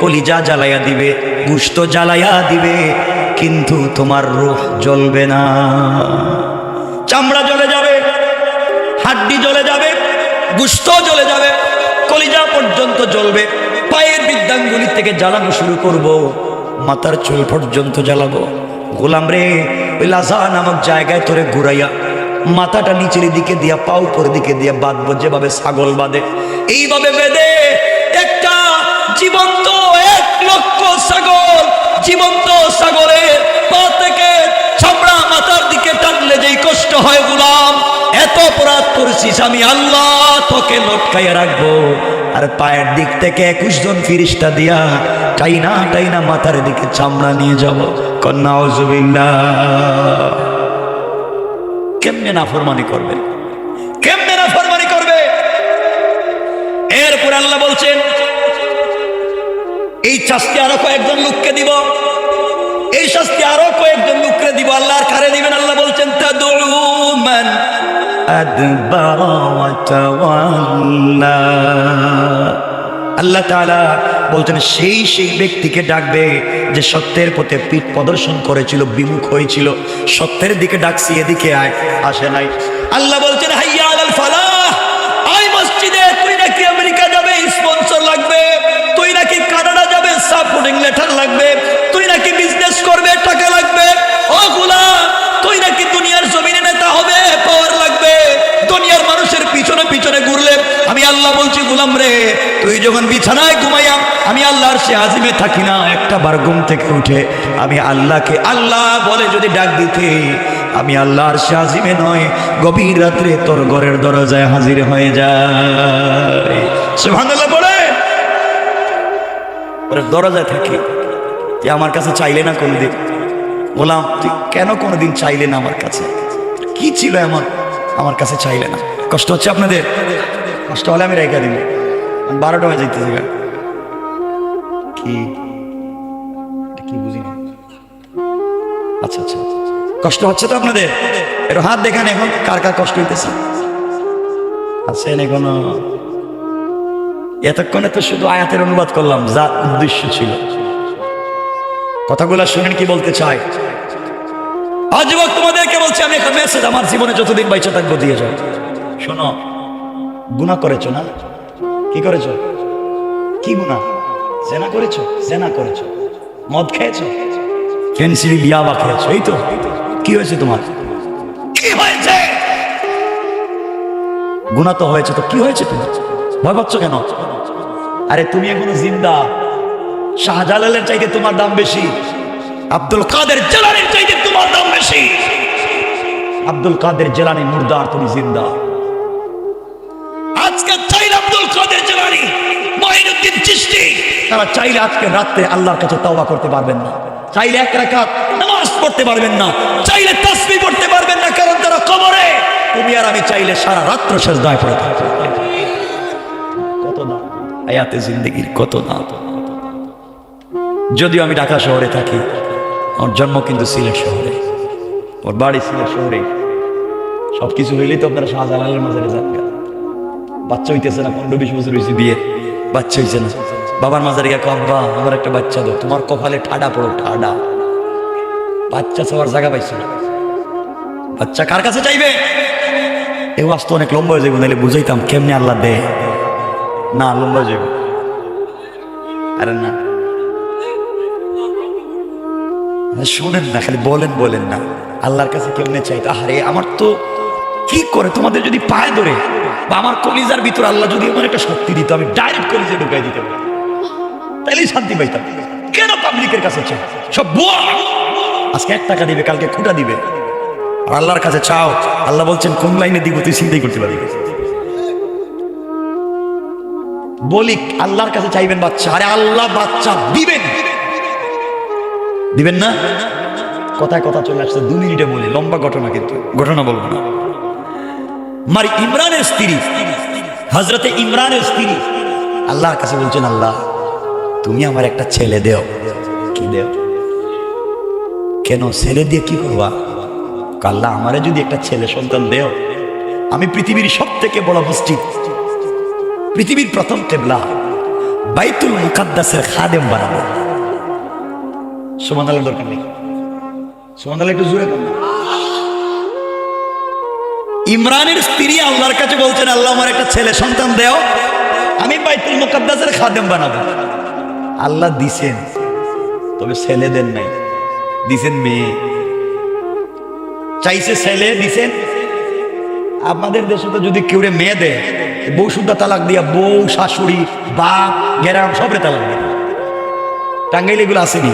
[SPEAKER 1] কলিজা জ্বালাইয়া দিবে, গোশত জ্বালাইয়া দিবে, কিন্তু তোমার রূহ জ্বলবে না। চামড়া জ্বলে যাবে, হাড্ডি জ্বলে যাবে, গোশত জ্বলে যাবে, কলিজা পর্যন্ত জ্বলবে, পায়ের বৃদ্ধাঙ্গুলি থেকে জ্বালানো শুরু করব, মাথার চুল পর্যন্ত জ্বালাবো। গোলাম রে, ওই লাযা নামক জায়গায় তোরে ঘুরাইয়া মাথাটা নিচের দিকে দিয়া, পা উপর দিকে দিয়া বাঁধবো, যেভাবে ছাগল বাঁধে, এইভাবে বেঁধে একটা জীবন্ত 1 লক্ষ ছাগল, জীবন্ত ছাগলের পা থেকে চামড়া মাথার দিকে টানলে যেই কষ্ট হয়, গোলাম এত অপরাধ করছিস, আমি আল্লাহ তোকে লটকাইয়া রাখবো, আর পায়ের দিক থেকে 21 জন ফিরিস্তা দিয়া টাইনা টাইনা মাথার দিকে চামড়া নিয়ে যাব। কন্যা আউযুবিল্লাহ। কেমনে নাফরমানি করবে? কেমনে নাফরমানি করবে? এরপর আল্লাহ বলছেন, এই শাস্তি আরো কয়েকজন লোককে দিব, এই শাস্তি আরো কয়েকজন লোককে দিব। আল্লাহর কারে দিবেন? আল্লাহ বলছেন, তাদউ মান আদবারা ওয়া তাওয়াল্লা। আল্লাহ তাআলা বলছেন, সেই ব্যক্তিকে ডাকবে যে সত্যের পথে পিঠ প্রদর্শন করেছিল, বিমুখ হয়েছিল, সত্যের দিকে ডাকছি, এদিকে আয়, আসে নাই। আল্লাহ বলছেন, হাইয়া আলাল ফালাহ, আয় মসজিদে। তুই নাকি আমেরিকা যাবে, স্পন্সর লাগবে, তুই নাকি কানাডা যাবে, সাপোর্টিং লেটার লাগবে, তুই নাকি বিজনেস করবে, টাকা লাগবে। ও গোলাম, তুই নাকি দুনিয়ার জমিনে নেতা হবে, পাওয়ার লাগবে, দুনিয়ার মানুষের পিছনে পিছনে ঘুরলে, আমি আল্লাহ বলছি, গোলাম রে, তুই যখন বিছানায় ঘুমাইয়া আমি আল্লাহর সে আজিমে থাকি না, একটা বার ঘুম থেকে উঠে আমি আল্লাহকে আল্লাহ বলে যদি ডাক দিতে, আমি আল্লাহর সে আজিমে নয়, গভীর রাত্রে তোর ঘরের দরজায় হাজির হয়ে যায়। সুবহানাল্লাহ বলে, ওর দরজায় থাকি, যে আমার কাছে চাইলে না কোনোদিন। গোলাম, তুই কেন কোনোদিন চাইলে না আমার কাছে? কি ছিল এমন আমার কাছে চাইলে না? কষ্ট হচ্ছে আপনাদের? কষ্ট হলে আমি রেখে দিব, 12টা হয়ে যাইতেছে। কি কি বুঝি না? আচ্ছা আচ্ছা, কষ্ট হচ্ছে তো আপনাদের? একটু হাত দেখান এখন, কার কার কষ্ট হইতেছে? আছেন এখনো? এতক্ষণে তো শুধু আয়াতের অনুবাদ করলাম, যা উদ্দেশ্য ছিল। কথাগুলো শুনেন কি বলতে চাই? আজ তোমাদেরকে বলছি, আমি একটা মেসেজ আমার জীবনে যতদিন বাইচা থাকবো দিয়ে যাও। শোনো, গুনাহ করেছো না? কি করেছো? কি গুনাহ? জেনা করেছো? জেনা করেছো। মদ খেয়েছো? ফেন্সিল ইয়াবা খেয়েছো। এই তো। কি হয়েছে তোমার? কি হয়েছে? গুনাহ তো হয়েছে, তো কি হয়েছে তোমার? ভয় পাচ্ছ কেন? আরে তুমি এখনো জিন্দা। শাহজালালের চাইতে তোমার দাম বেশি, আব্দুল কাদের জিলানীর চাইতে তোমার দাম বেশি। আব্দুল কাদের জিলানী মুর্দার, তুমি জিন্দা। আজকে চাইলে আব্দুল কাদের জিলানী, মুঈনুদ্দিন চিশতি, তারা চাইলে আজকে রাতে আল্লাহর কাছে তওবা করতে পারবেন না, চাইলে এক রাকাত নামাজ পড়তে পারবেন না, চাইলে তাসবিহ পড়তে পারবেন না, কারণ তারা কবরে। তুমি আর আমি চাইলে সারা রাত্র সেজদায় পড়ে থাকতে পারি। কত না হায়াতে জিন্দেগির, কত না। যদিও আমি ঢাকা শহরে থাকি, আমার জন্ম কিন্তু সিলেট শহরে, ওর বাড়ি সিলেট শহরে। সবকিছু হইলেই তো আপনারা শাহজালালের মাঝে যান। বাচ্চা হইতেছে না, 15-20 বছর হয়েছে বিয়ে, বাচ্চা হইছে না। বাবার মাজারে গিয়ে আব্বা আমার একটা বাচ্চা দাও। তোমার কপালে ঠাডা পড়ো, ঠাডা। বাচ্চা চাওয়ার জায়গা পাইছো না, বাচ্চা কার কাছে চাইবে? এ আসতো অনেক লম্বা হয়ে যাবে, নাহলে বুঝাইতাম কেমনি আল্লাহ দে। না, লম্বা যাবে। আরে না, শোনেন না, খালি বলেন বলেন না আল্লাহর কাছে কেমনে চাইতে। আরে আমার তো কি করে, তোমাদের যদি পায়ে ধরে বা আমার কলিজার ভিতর আল্লাহ যদি এমন একটা শক্তি দিত, আমি ডাইরেক্ট কলিজে ঢুকাই দিতে পারি, তাইলেই শান্তি পাইতাম। কেন পাবলিকের কাছে চাই? সব বুয়া। আজকে 1 টাকা দিবে, কালকে কোটা দিবে। আর আল্লাহর কাছে চাও, আল্লাহ বলছেন কোন লাইনে দিব তুই চিন্তাই করতে পারবি। বলি আল্লাহর কাছে চাইবেন বাচ্চা, আরে আল্লাহ বাচ্চা দিবেন, দিবেন না? কথায় কথা চলে আসছে, 2 মিনিটে বলি, লম্বা ঘটনা, কিন্তু ঘটনা বলবো না। মারি ইমরানের স্ত্রী, হযরতে ইমরানের স্ত্রী আল্লাহর কাছে বলছেন, আল্লাহ তুমি আমার একটা ছেলে দেও। কি দেও? কেন ছেলে দিয়ে কি করবা? আল্লাহ আমারে যদি একটা ছেলে সন্তান দেও, আমি পৃথিবীর সবথেকে বড় মসজিদ, পৃথিবীর প্রথম কিবলা বাইতুল মুকাদ্দাসের খাদেম বানাবো। সুবহানাল্লাহ দরকার নেই, সুবহানাল্লাহ একটু জোরে বলুন। ইমরানের স্ত্রী আল্লাহর কাছে বলছেন, আল্লাহ আমার একটা ছেলে সন্তান দেও, আমি বাইতুল মুকাদ্দাসের খাদেম বানাবো। আল্লাহ দিছেন, তবে ছেলে দেন নাই, দিছেন মেয়ে। চাইছে ছেলে, দিছেন। আমাদের দেশে তো যদি কেউ মেয়ে দেয়, বউ শুদ্ধা তালাক দিয়া, বউ, শাশুড়ি, বাপ, গেরাম সবরে তালাক দেয়। টাঙ্গাইলে এগুলো আসেনি।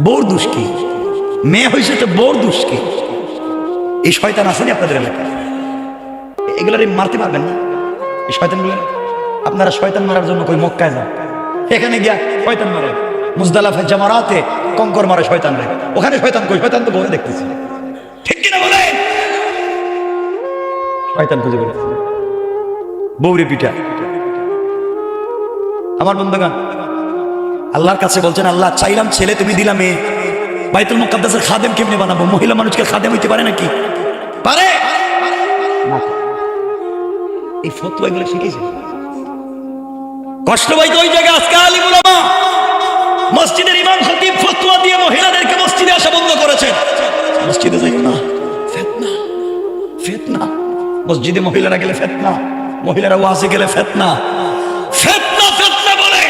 [SPEAKER 1] বউর দোষ কি? মেয়ে হয়েছে তো বউর দোষ কি? এই শয়তান আসেনি আপনাদের এলাকায়? এগুলার মারতে পারবেন না এই শয়তানগুলো। আপনারা শয়তান মারার জন্য কই মক্কায় যান, এখানে গিয়া শয়তান মারে। মুজদালিফায় জামারাতে কঙ্কর মারে শয়তান রে, ওখানে শয়তান কই? শয়তান তো বউরে দেখতেছি, ঠিক কিনা বলে? শয়তান খুঁজে বেড়াচ্ছে, বউরে পিঠা। আমার বন্ধুগণ, আল্লাহর কাছে বলছেন, আল্লাহ চাইলাম ছেলে, তুমি দিলা মেয়ে। বাইতুল মুকাদ্দাসের খাদেম কেমনে বানাবো? মহিলা মানুষকে খাদেম হইতে পারে নাকি? পারে? এই ফতোয়া এগুলো শিখেছে। কষ্ট পাইতে ওই জায়গায় আজকে আলিম উলামা, মসজিদের ইমাম খতিব ফতোয়া দিয়ে মহিলাদেরকে মসজিদে আসা বন্ধ করেছেন। মসজিদে যাইও না, ফিতনা, ফিতনা। মসজিদে মহিলারা গেলে ফিতনা, মহিলারা ওয়াজে গেলে ফিতনা, ফিতনা, ফিতনা বলে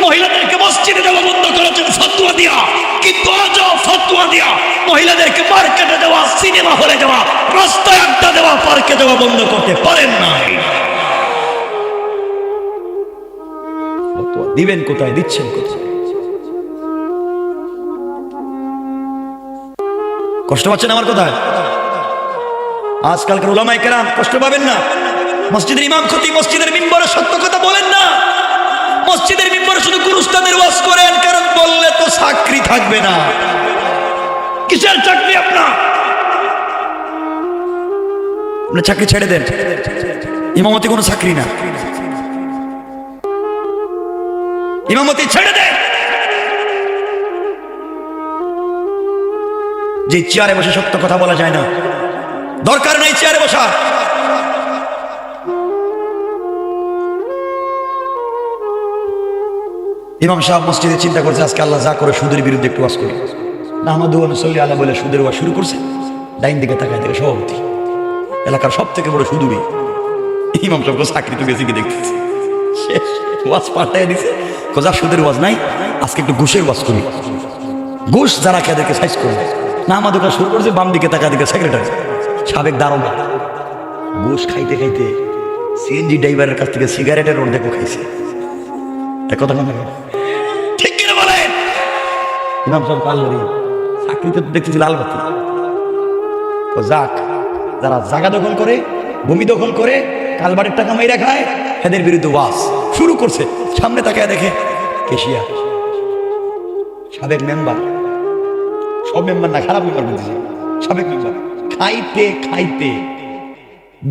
[SPEAKER 1] মহিলাদেরকে মসজিদে যাওয়া বন্ধ করেছেন ফতোয়া দিয়া। কিন্তু আজও ফতোয়া দিয়া মহিলাদেরকে মার্কেটে যাওয়া, সিনেমা হলে যাওয়া, রাস্তায় আড্ডা দেওয়া, পার্কে যাওয়া বন্ধ করতে পারেন নাই। ফতোয়া দিবেন কোথায়, দিচ্ছেন কোথায়? কষ্ট পাচ্ছেন আমার কথায়? আজকালকার উলামায়ে কেরাম কষ্ট পাবেন না। মসজিদের ইমাম খতিব মসজিদের মিম্বরে সত্য কথা বলেন না। মসজিদের মিম্বরে শুধু গুরুস্তাদের ওয়াজ করেন, কারণ বললে তো চাকরি থাকবে না। কিসের চাকরি আপনার? আপনি চাকরি ছেড়ে দেন, ইমামতি কোনো চাকরি না, ইমামতি ছেড়ে দেন। যে চেয়ারে বসে সত্য কথা বলা যায় না, দরকার নাই চেয়ারে বসা। ইমাম সাহেব মসজিদে চিন্তা করছে, আজকে আল্লাহ যা করে সুদের বিরুদ্ধে একটু ওয়াজ করি। নাহমাদুহু ওয়া নুসাল্লি আলা বলে সুদের ওয়াজ শুরু করছে। ডাইন দিকে তাকায় দেখে সভাপতি, এলাকার সব থেকে বড় সুদূরী ইমাম সাহেব চাকরি তো গেছে কি দেখতেছি, শেষ ওয়াজ পাল্টাই দিছে, কোজা সুদের ওয়াজ নাই, আজকে একটু ঘুষের ওয়াজ করি, ঘুষ যারা খেদেরকে সাইজ করে না। আমাদের কাছে শুরু করেছে বাম দিকে টাকা দিকে সেক্রেটারি সাবেক দারোগা, ঘুষ খাইতে খাইতে সিএনজি ড্রাইভারের কাছ থেকে সিগারেটের অর্ধেকও খাইছে। কথা ঠিক কিনা বলেন? ইমাম সাহেব কাল্লারি চাকরিতে দেখতেছি লাল বাতি। ও যাক, যারা জায়গা দখল করে, ভূমি দখল করে, কালবারের টাকা মাইরা খায়, এদের বিরুদ্ধে ওয়াজ শুরু করছে। সামনে তাকায় দেখে কেশিয়া সাবেক মেম্বার, সব মেম্বার না, খারাপ মেম্বার বলতেছি, সাবেক মেম্বার, খাইতে খাইতে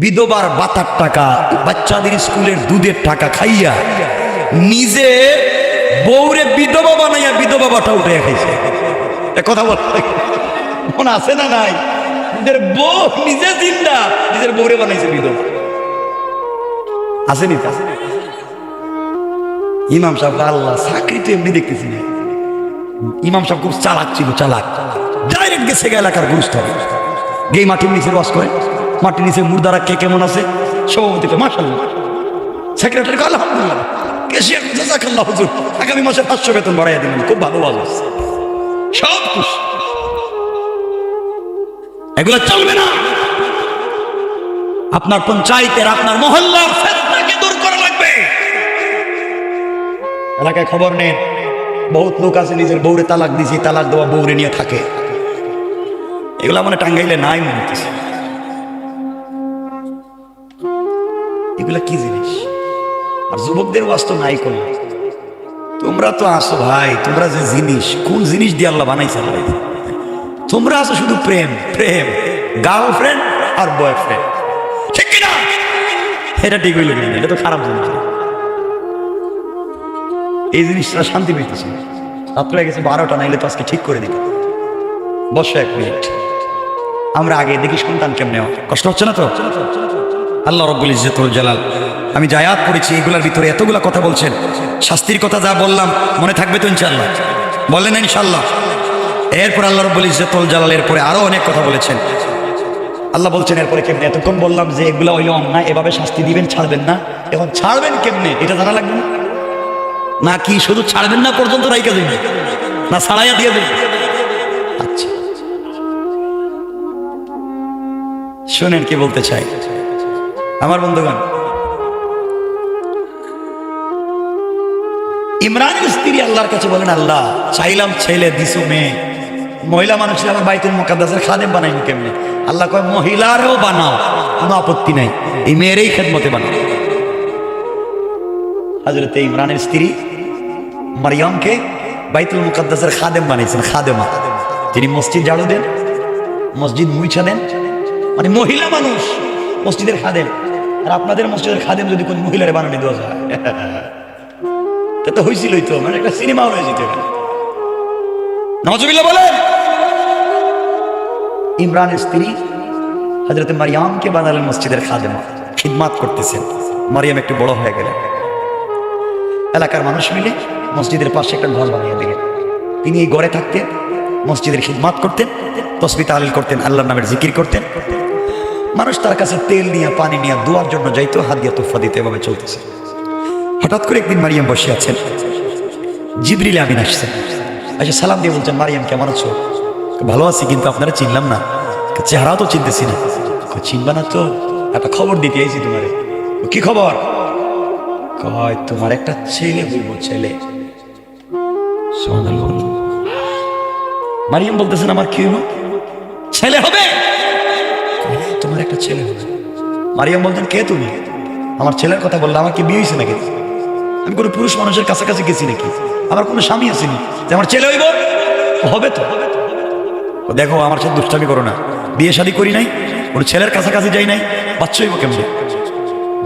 [SPEAKER 1] বিধবার বাতার টাকা, বাচ্চাদের স্কুলের দুধের টাকা খাইয়া নিজে বউরে বিধবা বানাইয়া বিধবা বাটা উঠে খাইছে। কথা বল মনে আছে না নাই? নিজের বউ নিজে জিন্দা, নিজের বউরে বানাইছে বিধবা। আসেনি? ইমাম সাহেব আল্লাহ চাকরি তো এমনি দেখতেছি না। ইমাম সাহেব খুব চালাক ছিল, চালাক, ডাইরেক্ট গেছে এলাকার গুরুস্ত গিয়ে মাটির নিচে রস করে, মাটির নিচে মুর্দারা কে কেমন আছে, সভাপতিকে মাশাআল্লাহ, সেক্রেটারি আলহামদুলিল্লাহ, কেশিয়ার জাযাকাল্লাহ হুজুর আগামী মাসে 500 বেতন বাড়াইয়া দিলেন, খুব ভালো ভালো সব খুশি। এগুলো চলবে না। আপনার পঞ্চায়েতের, আপনার মহল্লার ফিতনাকে দূর করা লাগবে। এলাকায় খবর নেন, বহুত লোক আছে নিজের বউরে তালাক দিয়েছে, তালাক দেওয়া বউরে নিয়ে থাকে। এগুলা মানে টাঙ্গাইলে নাই মনে হচ্ছে। এগুলা কি জিনিস? আর যুবকদের বাস্তব নাই কোন। তোমরা তো আসো ভাই, তোমরা যে জিনিস, কোন জিনিস দিয়ে আল্লাহ বানাইছে ভাই? তোমরা আসো শুধু প্রেম, প্রেম, গার্লফ্রেন্ড আর বয়ফ্রেন্ড, ঠিক কিনা? এটা ঠিক হইল না, এটা তো খারাপ জিনিস। এই জিনিসটা শান্তি পেতেছে। রাত্রে গেছে 12টা, নাইলে তো আজকে ঠিক করে দিত। বসো 1 মিনিট, আমরা আগে দেখি সন্তান কেমনে হয়। কষ্ট হচ্ছে না তো? আল্লাহ রাব্বুল ইজ্জতুল জালাল আমি যে আয়াত পড়েছি এগুলোর ভিতরে এতগুলা কথা বলছেন। শাস্তির কথা যা বললাম মনে থাকবে তো ইনশাআল্লাহ? বললেন ইনশাআল্লাহ? এরপর আল্লাহ রাব্বুল ইজ্জতুল জালালের পরে আরো অনেক কথা বলেছেন। আল্লাহ বলছেন এরপরে কেমনে। এতক্ষণ বললাম যে এগুলা হইল অন্যায়, এভাবে শাস্তি দিবেন, ছাড়বেন না। এখন ছাড়বেন কেমনে এটা জানা লাগবে না? নাকি শুধু ছাড়বেন না পর্যন্ত রাইকা দেবেন, না ছাড়াইয়া দিয়ে দেবেন? আচ্ছা শোনেন কি বলতে চাই আমার বন্ধুগণ। ইমরানের স্ত্রী আল্লাহর কাছে বলেন, আল্লাহ চাইলাম ছেলে, দিছো মেয়ে, মহিলা মানুষ আমার বাইতুল মুকাদ্দাসের খাদেম বানাইনি কেমনে? আল্লাহ কয় মহিলারেও বানাও, কোনো আপত্তি নাই, এই মেয়েরই খেদমতে বানাও। হযরত ইমরানের স্ত্রী মারিয়ামকে বাইতুল মুকাদ্দাসের খাদেম বানাইছেন, খাদেমা, যিনি মসজিদ ঝাড়ু দেন, মসজিদ মুইছা দেন, মানে মহিলা মানুষ মসজিদের খাদেম। আর আপনাদের মসজিদের খাদেম যদি কোন মহিলারে বানানি দেওয়া যায় তো হয়েছিলই তো, মানে একটা সিনেমা হয়ে যেত। নাউজুবিল্লাহ বলেন। ইমরানের স্ত্রী হযরত মারিয়ামকে বানালেন মসজিদের খাদেমা, খিদমাত করতেছেন। মারিয়াম একটু বড় হয়ে গেলেন, এলাকার মানুষ মিলে মসজিদের পাশে একটা ঘর বানিয়ে দিলেন। তিনি এই ঘরে থাকতেন, মসজিদের খিদমাত করতেন, তাসবিহ তাহলিল করতেন, আল্লাহর নামের জিকির করতেন। মানুষ তার কাছে তেল নিয়ে, পানি নিয়ে, দোয়ার জন্য যাইতো, হাদিয়া তোফা দিতে, এভাবে চলতেছে। হঠাৎ করে একদিন মারিয়াম বসে আছেন, জিবরিল আমিন আসছেন, আচ্ছা সালাম দিয়ে বলছেন, মারিয়াম কেমন আছো? ভালো আছি, কিন্তু আপনারা চিনলাম না, চেহারাও তো চিনতেছি না। চিনবা না তো? একটা খবর দিতে আইছি তোমারে। কি খবর? কয় তোমার একটা ছেলে হইব, ছেলে। মারিয়াম বলতেছেন, আমার কি হইব? ছেলে হবে? তোমার একটা ছেলে হবে। মারিয়াম বলতেন, কে তুমি? আমার ছেলের কথা বললে, আমার কি বিয়ে হয়েছে নাকি? আমি কোনো পুরুষ মানুষের কাছাকাছি গেছি নাকি? আমার কোনো স্বামী আসেনি যে আমার ছেলে হইব? হবে তো। দেখো আমার সাথে দুষ্টামি করো না, বিয়ে শাদী করি নাই, কোনো ছেলের কাছাকাছি যাই নাই, বাচ্চা হইব কেমনে?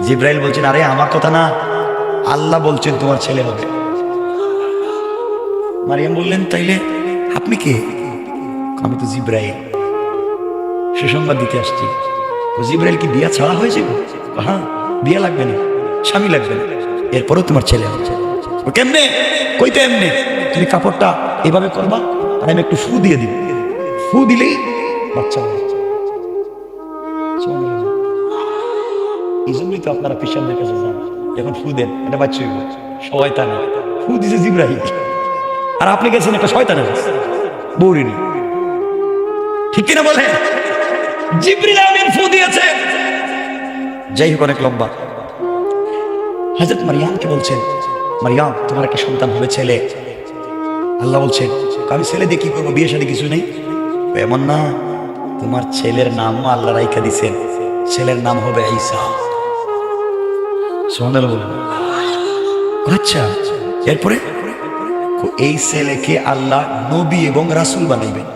[SPEAKER 1] জিব্রাইল বলছেন, আরে আমার কথা না, আল্লাহ বলছেন তোমার ছেলে হবে। মারিয়াম বললেন, তাইলে আপনি কে? আমি তো জিব্রাইল, সুসংবাদ দিতে আসছি। জিব্রাইল কি বিয়া ছাড়া হয়েছে? হ্যাঁ, বিয়া লাগবে না, স্বামী লাগবে না, এরপরেও তোমার ছেলে হচ্ছে। কেমনে? কইতে এমনি, তুমি কাপড়টা এভাবে করবা আর আমি একটু ফু দিয়ে দিব, ফু দিলেই বাচ্চা হবে। এই জন্যই তো আপনারা পেশাবদের কাছে যান, এখন ফু দেন, এটা বাচ্চা হইব, শয়তান ফু দিছে জিব্রাহিম, আর আপনি গেছেন একটা শয়তানের কাছে, বৌরিনি, ঠিক কিনা বলেন? জিবরিল আমিন ফু দিয়েছে। যাই হোক, অনেক লম্বা। হযরত মারিয়ামকে বলছেন, মারিয়াম তোমার একটা সন্তান হবে, ছেলে। আল্লাহ বলছেন, আমি ছেলে দিয়ে কি করবো, বিয়ে শাদী কিছু নেই? এমন না, তোমার ছেলের নামও আল্লাহ রাইখা দিছেন, ছেলের নাম হবে ঈসা। সুবহানাল্লাহ বলুন। আচ্ছা, এরপরে এই ছেলেকে আল্লাহ নবী এবং রাসূল বানাইবেন।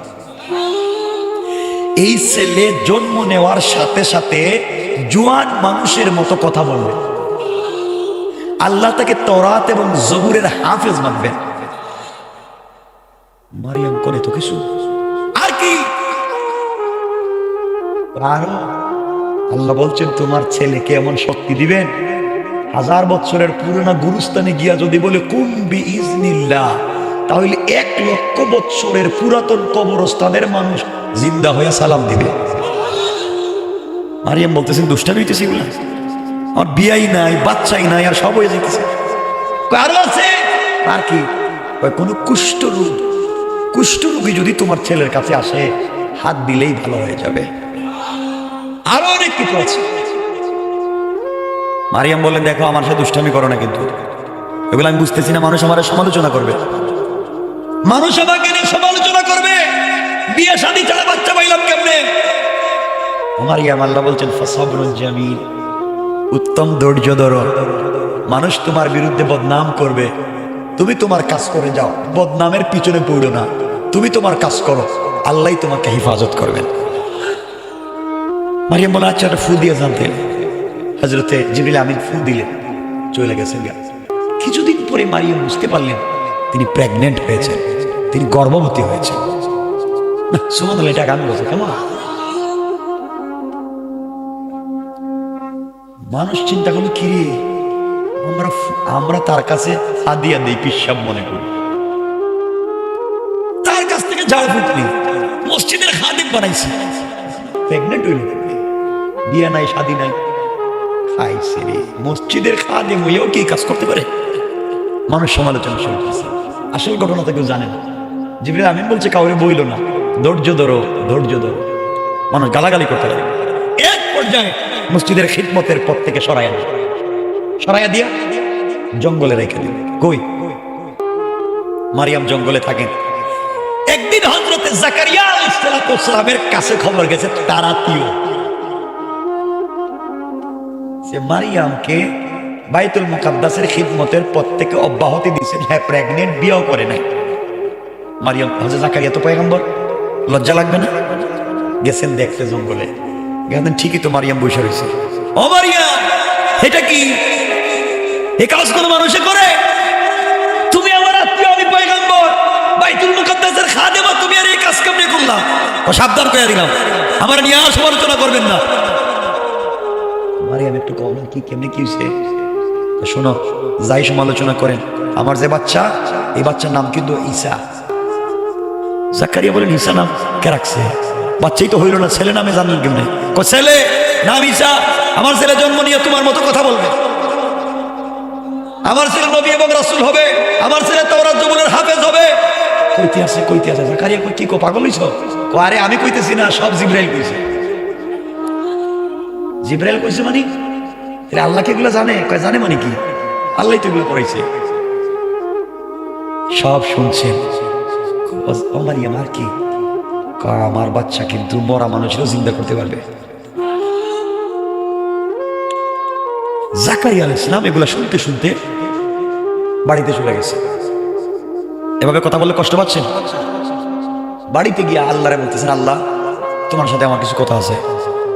[SPEAKER 1] এই ছেলে জন্ম নেওয়ার সাথে সাথে জোয়ান মানুষের মতো কথা বলবে, আল্লাহ তাকে তওরাত এবং জবুরের হাফেজ মানবেন। মারিয়াম করে তো কিছু, আর কি? আরো আল্লাহ বলছেন, তোমার ছেলেকে এমন শক্তি দিবেন, 1000 বছরের পুরোনো গুরুস্থানে গিয়া যদি বলে কুম্বি ইজনিল্লাহ, তাহলে 1,00,000 বছরের পুরাতন কবরস্থানের মানুষ জিন্দা হয়ে সালাম দিবে। মারিয়াম বলতেছেন, দুষ্টামি হইতেছে এগুলা, আমার বিয়াই নাই, বাচ্চাই নাই, আর সব হয়ে যেতেছে। আরো আছে, আর কি? কোনো কুষ্ঠরোগী যদি তোমার ছেলের কাছে আসে, হাত দিলেই ভালো হয়ে যাবে। আরো অনেক কিছু আছে। মারিয়াম বললেন, দেখো আমার সাথে দুষ্টামি করো না, কিন্তু এগুলো আমি বুঝতেছি না, মানুষ আমার সমালোচনা করবে, মানুষ আমাকে নিয়ে সমালোচনা করবে, বিয়ে শাদী ছাড়া বাচ্চা পাইলাম কেমনে? মারিয়াম, আল্লাহ বলছেন, ফাসাবরুন জামিল, উত্তম ধৈর্য ধরো, মানুষ তোমার বিরুদ্ধে বদনাম করবে, তুমি তোমার কাজ করে যাও, বদনামের পিছনে পড়ো না, তুমি তোমার কাজ করো, আল্লাহ তোমাকে হেফাজত করবেন। মারিয়াম বলে, আচ্ছা, একটা ফু দিয়ে জানতে। হযরতে জিবরিল আমিন ফু দিলেন, চলে গেছেন। কিছুদিন পরে মারিয়াম বুঝতে পারলেন তিনি প্রেগনেন্ট হয়েছেন, তিনি গর্ভবতী হয়েছেন। সুবহানাল্লাহ, এটা গান বলছে কেমন? মানুষ চিন্তা করলো, কি রে, আমরা তার কাছে হাদিয়া দেই, পিসাব মনে করি, তার কাছ থেকে ঝাড় ফুট নেই, মসজিদের খাদিম বানাইছি, প্রেগনেন্ট হইল, বিয়ে নাই, শাদী নাই, খাইছে রে, মসজিদের খাদিম হইয়াও কি কাজ করতে পারে? মানুষ সমালোচনা শুরু করছে, আসল ঘটনা তো কেউ জানে না। জিবরিল আমিন বলছে, কাউরে বইল না, ধৈর্য ধরো, ধৈর্য ধরো। মানুষ গালাগালি করতে লাগে, এক পর্যায়ে মসজিদের খিদমতের পথ থেকে সরাইয়া দিয়া জঙ্গলে রেখে দিল। কই? মারিয়াম জঙ্গলে থাকেন। একদিন হযরতে জাকারিয়া আলাইহিস সালামের কাছে খবর গেছে, তার আত্মীয় সে মারিয়ামকে বাইতুল মুকাদ্দাসের খিদমতের পথ থেকে অব্যাহতি দিয়েছেন, হ্যাঁ প্রেগনেন্ট, বিয়েও করে নাই। মারিয়াম, হযরত জাকারিয়া তো পয়গম্বর, লজ্জা লাগবে না? গেছেন দেখতে জঙ্গলে, গেছেন, ঠিকই তো মারিয়াম বসে রয়েছে। ও মারিয়াম, এটা কি? এই কাজ কোন মানুষে করে? তুমি আমার আত্মীয়, আমি পয়গম্বর, বাইতুল মুকাদ্দাসের খাদেমা, তুমি আর এই কাজ কেমনে করলা? ও সাবধান করে দিলাম, আমার নিয়ে আর সমালোচনা করবেন না। মারিয়াম একটু কম, কি কেমনে কি হয়েছে? শোনো, যাই সমালোচনা করেন, আমার যে বাচ্চা, এই বাচ্চার নাম কিন্তু ঈসা। জাকারিয়া বলেন, ঈসা নাম কে রাখছে? বাচ্চাই তো হইল না, ছেলে নামে জানলেন কেমনে? ছেলে নাম ঈসা, আমার ছেলে জন্ম নিয়ে তোমার মতো কথা বলবে, আমার ছেলে নবী এবং রাসূল হবে, আমার ছেলে তাওরাত জবুরের হাফেজ হবে। কইতে আছে জাকারিয়া, কই কি পাগল হইছো? আরে আমি কইতেছি না, সব জিবরাইল কইছে। জিবরাইল কইছে মানে? আল্লাহ কি এগুলো জানে? কয় জানে মানে কি? আল্লাহ তো এগুলো করাইছে, সব শুনছেন। মারিয়াম, আর কি? আমার বাচ্চা কিন্তু মরা মানুষেরও জিন্দা করতে পারবে। জাকারিয়া আলাইহিস সালাম এগুলো শুনতে শুনতে বাড়িতে চলে গেছে। এভাবে কথা বললে কষ্ট পাচ্ছেন? বাড়িতে গিয়ে আল্লাহরে বলতেছেন, আল্লাহ তোমার সাথে আমার কিছু কথা আছে।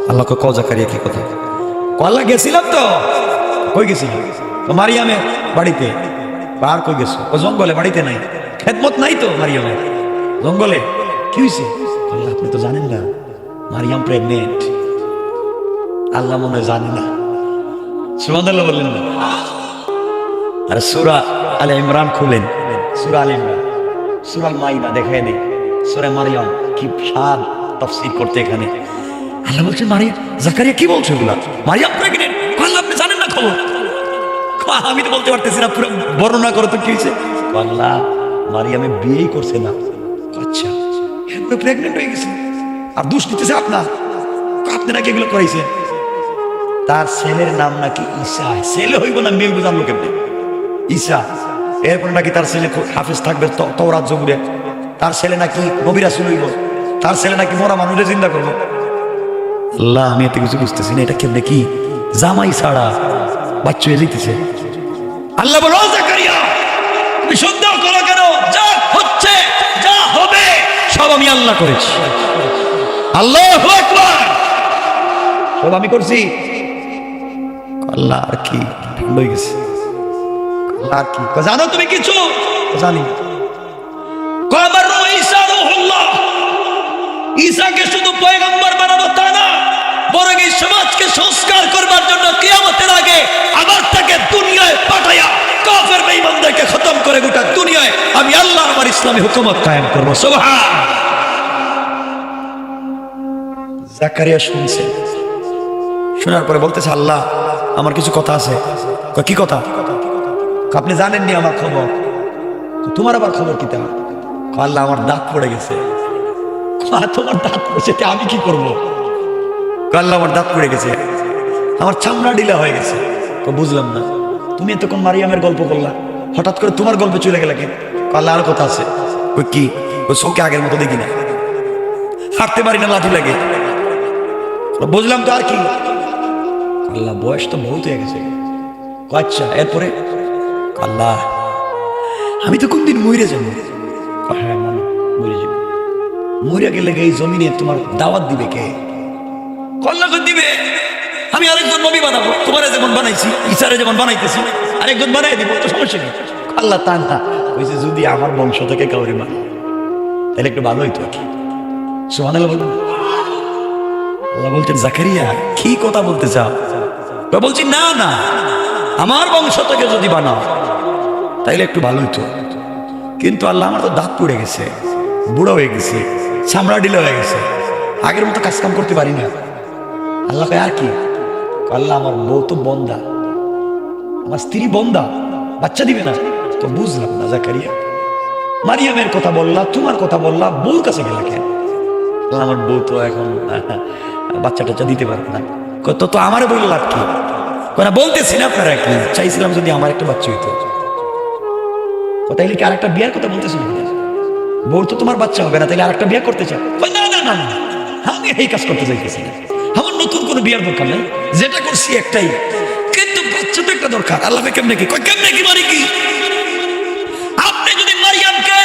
[SPEAKER 1] আল্লাহ কয়, জাকারিয়া কি কথা? আল্লাহ, গেছিলাম তো। কই গেছিলাম? মারিয়ামের বাড়িতে। আর কই গেছো? জঙ্গলে, বাড়িতে নাই, খেদমত নাই তো মারিয়ামের, জঙ্গলে। কি হয়েছে? আল্লাহ, আপনি তো জানেন না মারিয়াম প্রেগনেন্ট। আল্লাহ মনে হয় জানে না। সুবহানাল্লাহ বললেন না? আর সূরা আলে ইমরান খুলেন, সূরা আলে ইমরান, সূরা আল মাইদা দেখায় নেই, সূরা মারিয়াম, কি সাদ তাফসীর করতে এখানে। আল্লাহ বলছেন, মারিয়াম, জাকারিয়া কি বলছো এগুলা? মারিয়াম প্রেগনেন্ট? আল্লাহ আপনি জানেন না খবর? আমি তো বলতে পারতেছি না, পুরো বর্ণনা করো তো কি হয়েছে। আল্লাহ মারিয়ামে বিয়েই করছে না। আচ্ছা, এরপরে প্রেগনেন্ট হয়ে গেছে আর দোষ দিতেছে আপনার, আপনি নাকি এগুলো করাইছেন। তার ছেলের নাম নাকি ঈসা। ছেলে হইব না মেয়ে জানলো কেমনে? ঈসা। এরপরে নাকি তার ছেলে হাফেজ থাকবে তওরাত জবুরে, তার ছেলে নাকি নবী রাসূল হইব, তার ছেলে নাকি মরা মানুষের চিন্তা করবো। আল্লাহ আমি এত কিছু বুঝতেছি না, এটা কেমনে কি জামাই ছাড়া বাচ্চা হয়ে যেতেছে। আল্লাহ বলো জাকারিয়া তুমি সন্দেহ করো কেন? যা হচ্ছে যা হবে সব আমি আল্লাহ করেছি। আল্লাহু আকবার, সব আমি করছি। আল্লাহ আর কি হয়ে গেছে? আল্লাহ আর কি জানো তুমি কিছু? জানি। কবার ঈসা রূহুল্লাহ, ঈসাকে শুধু পয়গম্বর বানানো তা না, বরং এই সমাজকে সংস্কার করবার জন্য কিয়ামতের আগে আবার তাকে দুনিয়ায় পাঠায়া কাফের বেঈমানদেরকে খতম করে গোটা দুনিয়ায় আমি আল্লাহ আমার ইসলামী হুকুমত কায়েম করব। সুবহান। জাকারিয়া শুনছে, শোনার পরে বলতেছে আল্লাহ আমার কিছু কথা আছে। কি কথা? আপনি জানেননি আমার খবর, তোমার আবার খবর কি? তা আল্লাহ আমার দাঁত পড়ে গেছে। তোমার দাঁত পড়েছে আমি কি করবো? আল্লাহ আমার দাঁত পড়ে গেছে, আমার চামড়া ঢিলা হয়ে গেছে। তো বুঝলাম না, তুমি এতক্ষণ মারিয়ামের গল্প করলা, হঠাৎ করে তোমার গল্পে চলে গেলে কেন? আল্লাহ আরো কথা আছে। ওই কি? ওই চোখে আগের মতো দেখি না, হাঁটতে পারি না, লাঠি লাগে। বুঝলাম তো আর কি? আল্লাহ বয়স তো বহুত হয়ে গেছে। আচ্ছা এরপরে? আল্লাহ আমি তো কোনদিন মরে যাবো। হ্যাঁ মরে যাবো। মরে গেলে এই জমিনে তোমার দাওয়াত দিবে কে? আল্লাহ দিবে। আমি আরেকজন নবী বানাবো, তোমারে যেমন বানাইছি, ঈসারে যেমন বানাইতেছি আরেকজন বানাই দিব, তো সমস্যা নেই। আল্লাহ তা না, বলছে যদি আমার বংশ থেকে কাউরে মানে তাহলে একটু ভালো হইতো আর কি। সুবহানাল্লাহ বলবেন। আল্লাহ বলছেন জাকারিয়া কি কথা বলতে চাও? বলছি না না, আমার বংশ থেকে যদি বানাও তাইলে একটু ভালো হইতো, কিন্তু আল্লাহ আমার তো দাঁত পড়ে গেছে, বুড়ো হয়ে গেছে, চামড়া ঢিলা হয়ে গেছে, আগের মতো কাজ কাম করতে পারি না। আল্লাহ আর কি? আল্লাহ আমার বউ তো বন্দা, আমার স্ত্রী বন্দা, বাচ্চা দিবে না। তো বুঝলাম না জাকারিয়া, মারিয়ামের কথা বললা, তোমার কথা বললা, বউর কাছে গেলে কেন? আমার বউ তো এখন বাচ্চা টাচ্চা দিতে পারবে না। তো আমার বলল লাভ কি? না বলতেছি না আপনারা কি চাইছিলাম যদি আমার একটা বাচ্চা হইতো। তাইলে কি আরেকটা বিয়ার কথা বলতেছি না? বউ তো তোমার বাচ্চা হবে না, তাইলে আরেকটা বিয়ে করতে চাও? না না না না, আমি এই কাজ করতে চাইতেছি না, আমার নতুন কোনো বিয়ার দরকার নেই, যেটা করছি একটাই, কিন্তু বাচ্চা তো একটা দরকার। আল্লাহ কেমনে কি? কেমনে কি মানে কি? আপনি যদি মারিয়ামকে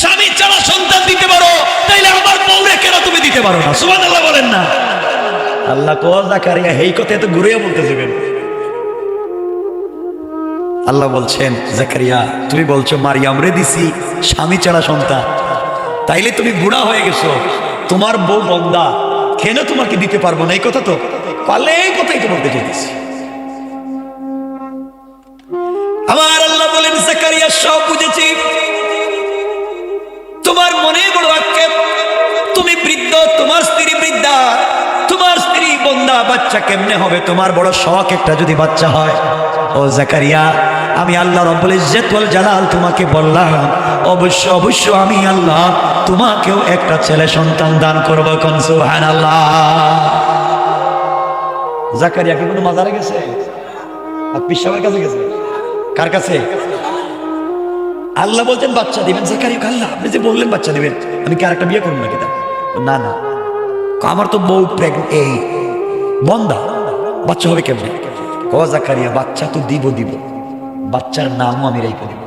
[SPEAKER 1] স্বামী ছাড়া সন্তান দিতে পারো, তাইলে আমার বউরে কেন তুমি দিতে পারো না? সুবহানাল্লাহ বলেন না। আল্লাহ কো জাকারিয়া এই কথা এত ঘুরে বলতে যাবেন? আল্লাহ বলছেন জাকারিয়া তুমি বলছো মারিয়াম রে দিছি স্বামী ছাড়া সন্তান, তাইলে তুমি বুড়া হয়ে গেছো, তোমার বউ বন্দা, কেন তোমাকে দিতে পারবো না? এই কথা তো পারলে এই কথাই তো বলতে চাইতেছি। আমার আল্লাহ বলেন জাকারিয়া সব বুঝেছি, তোমার মনে বড় আক্ষেপ, তুমি বৃদ্ধ, তোমার স্ত্রী বৃদ্ধা, তোমার স্ত্রী বন্দা, বাচ্চা কেমনে হবে? তোমার বড় শখ একটা যদি বাচ্চা হয়। ও জাকারিয়া আমি আল্লাহ রব্বুল ইজ্জত ওয়াল জালাল তোমাকে বললাম অবশ্য অবশ্য আমি আল্লাহ তোমাকেও একটা ছেলে সন্তান দান করব। কোন সুবহানাল্লাহ। জাকারিয়া কি কোনো মাজারে গেছে? আর পিসাবের কাছে গেছে? কার কাছে? আল্লাহ বলছেন বাচ্চা দিবেন। জাকারিয়া আল্লাহ আপনি যে বললেন বাচ্চা দিবেন, আমি কি আরেকটা বিয়ে করবো নাকি? না না, আমার তো বউ প্রেগনেন্ট, এই বন্দা, বাচ্চা হবে কেমনে? ও জাকারিয়া বাচ্চা তো দিব, বাচ্চার নামও আমি রেখে দিব।